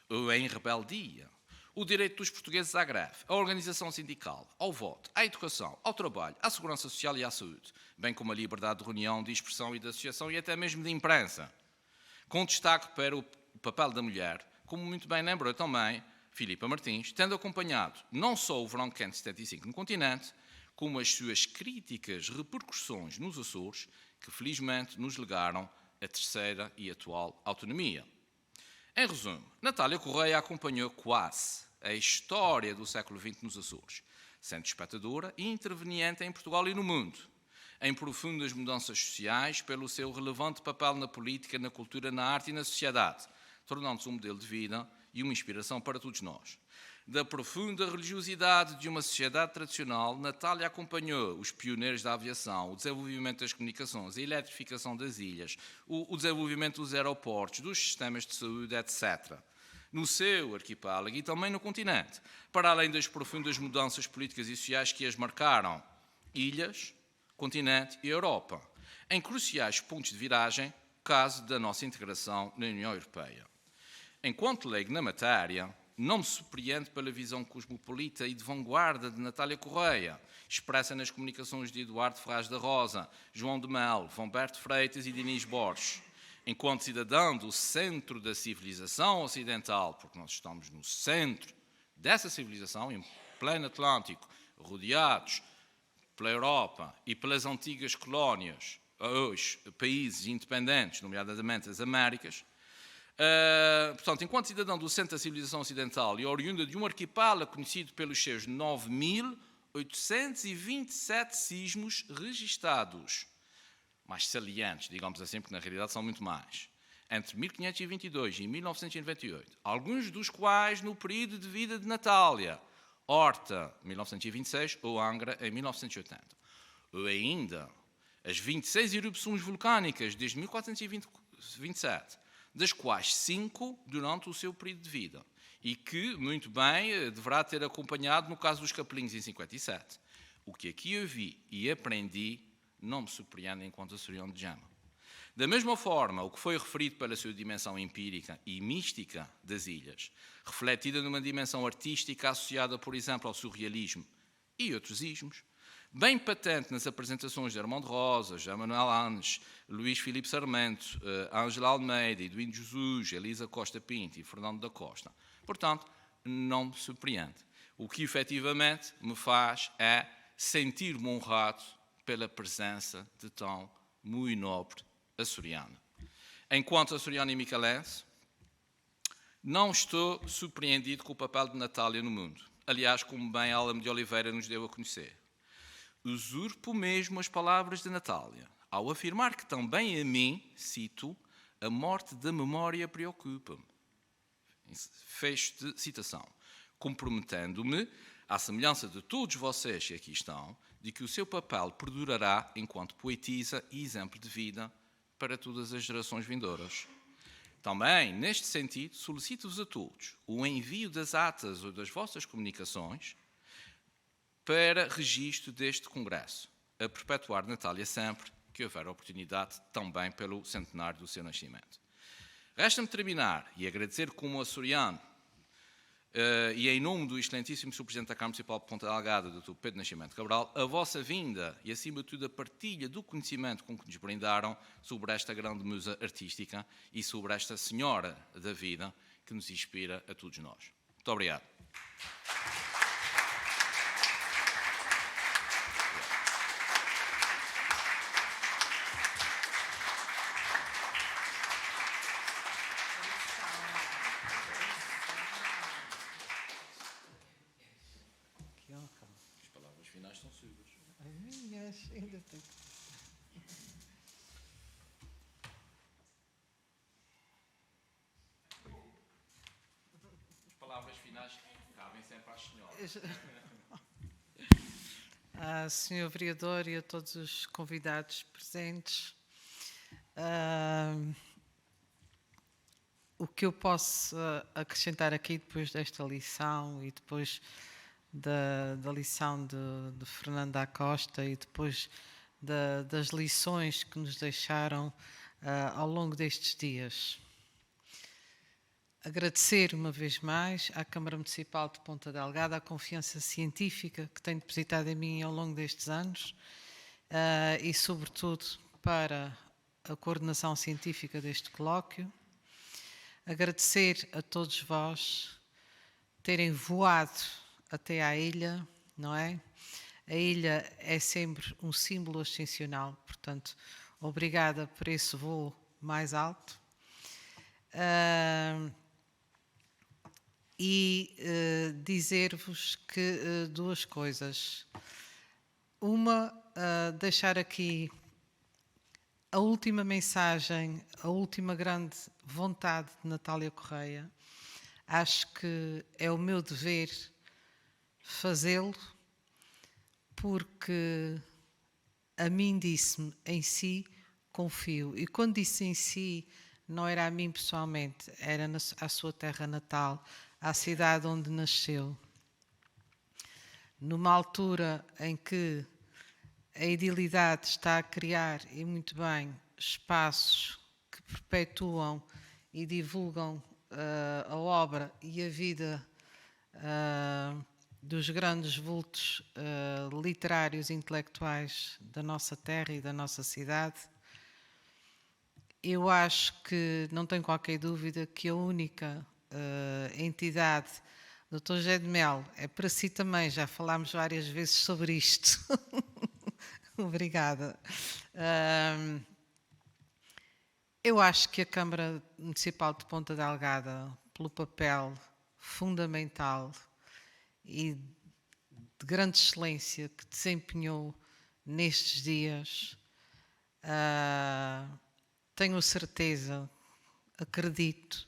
ou em rebeldia, o direito dos portugueses à greve, à organização sindical, ao voto, à educação, ao trabalho, à segurança social e à saúde, bem como a liberdade de reunião, de expressão e de associação e até mesmo de imprensa, com destaque para o papel da mulher, como muito bem lembrou também Filipa Martins, tendo acompanhado não só o verão quente de 75 no continente, como as suas críticas repercussões nos Açores, que felizmente nos legaram a terceira e atual autonomia. Em resumo, Natália Correia acompanhou quase a história do século XX nos Açores, sendo espectadora e interveniente em Portugal e no mundo, em profundas mudanças sociais pelo seu relevante papel na política, na cultura, na arte e na sociedade, tornando-se um modelo de vida e uma inspiração para todos nós. Da profunda religiosidade de uma sociedade tradicional, Natália acompanhou os pioneiros da aviação, o desenvolvimento das comunicações, a eletrificação das ilhas, o desenvolvimento dos aeroportos, dos sistemas de saúde, etc. No seu arquipélago e também no continente, para além das profundas mudanças políticas e sociais que as marcaram, ilhas, continente e Europa, em cruciais pontos de viragem, caso da nossa integração na União Europeia. Enquanto leigo na matéria, não me surpreende pela visão cosmopolita e de vanguarda de Natália Correia, expressa nas comunicações de Eduardo Ferraz da Rosa, João de Melo, Humberto Freitas e Diniz Borges. Enquanto cidadão do centro da civilização ocidental, porque nós estamos no centro dessa civilização, em pleno Atlântico, rodeados pela Europa e pelas antigas colónias, hoje países independentes, nomeadamente as Américas, Portanto, enquanto cidadão do centro da civilização ocidental e oriunda de um arquipélago conhecido pelos seus 9.827 sismos registados, mais salientes, digamos assim, porque na realidade são muito mais, entre 1522 e 1998, alguns dos quais no período de vida de Natália, Horta, 1926, ou Angra, em 1980. Ou ainda as 26 erupções vulcânicas desde 1427, das quais 5 durante o seu período de vida, e que, muito bem, deverá ter acompanhado no caso dos Capelinhos em 57. O que aqui eu vi e aprendi não me surpreende enquanto açoriano de Jama. Da mesma forma, o que foi referido pela sua dimensão empírica e mística das ilhas, refletida numa dimensão artística associada, por exemplo, ao surrealismo e outros ismos, bem patente nas apresentações de Armando Rosa, Jean Manuel Anes, Luís Filipe Sarmento, Ângela Almeida, Eduardo Jesus, Elisa Costa Pinto e Fernando da Costa. Portanto, não me surpreende. O que efetivamente me faz é sentir-me honrado pela presença de tão muito nobre açoriano. Enquanto açoriano e micalense, não estou surpreendido com o papel de Natália no mundo. Aliás, como bem Alma de Oliveira nos deu a conhecer. Usurpo mesmo as palavras de Natália, ao afirmar que também a mim, cito, a morte da memória preocupa-me. Fecho de citação. Comprometendo-me, à semelhança de todos vocês que aqui estão, de que o seu papel perdurará enquanto poetisa e exemplo de vida para todas as gerações vindouras. Também, neste sentido, solicito-vos a todos o envio das atas ou das vossas comunicações para registro deste congresso, a perpetuar Natália sempre que houver oportunidade, também pelo centenário do seu nascimento. Resta-me terminar e agradecer como açoriano e em nome do excelentíssimo Sr. Presidente da Câmara Municipal de Ponta Delgada, Dr. Pedro Nascimento Cabral, a vossa vinda e, acima de tudo, a partilha do conhecimento com que nos brindaram sobre esta grande musa artística e sobre esta senhora da vida que nos inspira a todos nós. Muito obrigado. As palavras finais são suas. Ainda tenho. As palavras finais cabem sempre às senhoras. Senhor Vereador e a todos os convidados presentes, o que eu posso acrescentar aqui depois desta lição e depois da lição de Fernando da Costa e depois das lições que nos deixaram ao longo destes dias. Agradecer uma vez mais à Câmara Municipal de Ponta Delgada a confiança científica que tem depositado em mim ao longo destes anos e, sobretudo, para a coordenação científica deste colóquio. Agradecer a todos vós terem voado até à ilha, não é? A ilha é sempre um símbolo ascensional, portanto, obrigada por esse voo mais alto. Dizer-vos que duas coisas. Uma, deixar aqui a última mensagem, a última grande vontade de Natália Correia. Acho que é o meu dever fazê-lo, porque a mim disse-me em si, confio. E quando disse em si, não era a mim pessoalmente, era à sua terra natal, à cidade onde nasceu. Numa altura em que a idilidade está a criar, e muito bem, espaços que perpetuam e divulgam a obra e a vida dos grandes vultos literários e intelectuais da nossa terra e da nossa cidade, eu acho que não tenho qualquer dúvida que a única entidade, Dr. José de Mel, é para si também, já falámos várias vezes sobre isto. Obrigada. Eu acho que a Câmara Municipal de Ponta Delgada, pelo papel fundamental e de grande excelência que desempenhou nestes dias, tenho certeza, acredito,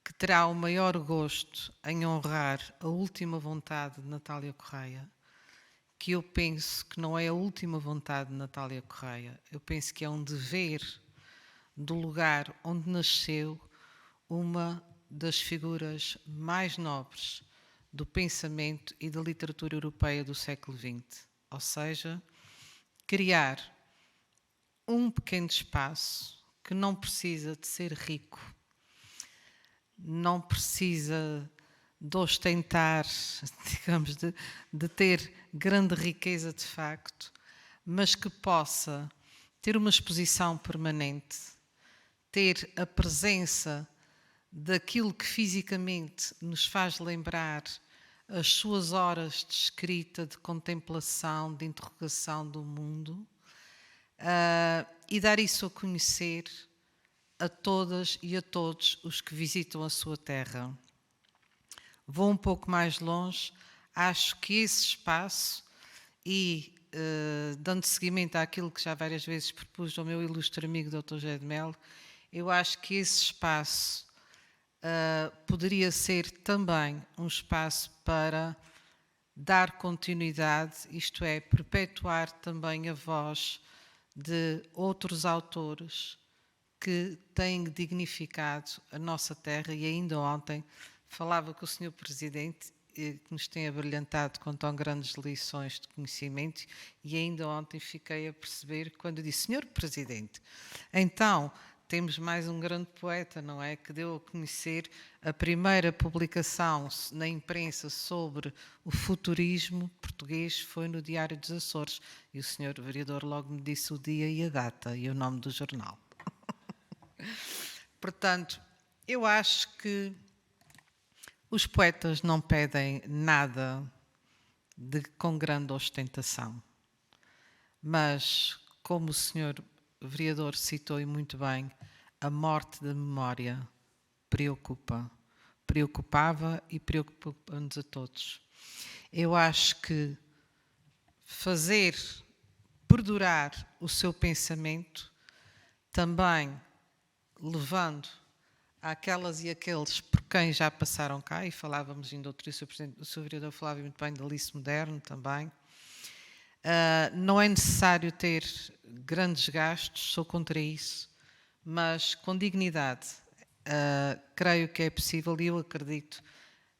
que terá o maior gosto em honrar a última vontade de Natália Correia, que eu penso que não é a última vontade de Natália Correia, eu penso que é um dever do lugar onde nasceu uma das figuras mais nobres do pensamento e da literatura europeia do século XX. Ou seja, criar um pequeno espaço que não precisa de ser rico, não precisa de ostentar, digamos, de ter grande riqueza de facto, mas que possa ter uma exposição permanente, ter a presença daquilo que fisicamente nos faz lembrar as suas horas de escrita, de contemplação, de interrogação do mundo, e dar isso a conhecer a todas e a todos os que visitam a sua terra. Vou um pouco mais longe, acho que esse espaço, e dando seguimento àquilo que já várias vezes propus ao meu ilustre amigo Dr. José de Melo, eu acho que esse espaço poderia ser também um espaço para dar continuidade, isto é, perpetuar também a voz de outros autores que têm dignificado a nossa terra. E ainda ontem falava com o Sr. Presidente, que nos tem abrilhantado com tão grandes lições de conhecimento, e ainda ontem fiquei a perceber, quando disse: Sr. Presidente, então temos mais um grande poeta, não é? Que deu a conhecer a primeira publicação na imprensa sobre o futurismo português, foi no Diário dos Açores. E o Sr. Vereador logo me disse o dia e a data e o nome do jornal. Portanto, eu acho que os poetas não pedem nada com grande ostentação. Mas, como o Sr. Vereador citou e muito bem, a morte da memória preocupava e preocupa-nos a todos. Eu acho que fazer perdurar o seu pensamento, também levando àquelas e aqueles por quem já passaram cá, e falávamos ainda outro dia, o Sr. Vereador falava muito bem da Alice Moderno também. Não é necessário ter grandes gastos, sou contra isso, mas com dignidade creio que é possível, e eu acredito,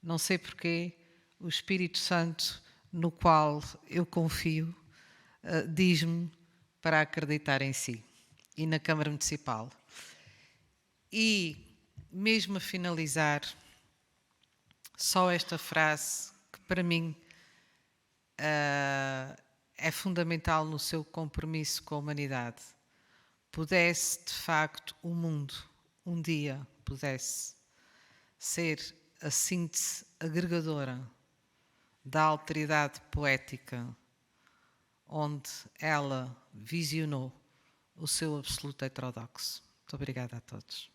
não sei porquê, o Espírito Santo no qual eu confio diz-me para acreditar em si e na Câmara Municipal. E mesmo a finalizar, só esta frase que para mim é fundamental no seu compromisso com a humanidade. Pudesse, de facto, o mundo, um dia, pudesse ser a síntese agregadora da alteridade poética, onde ela visionou o seu absoluto heterodoxo. Muito obrigada a todos.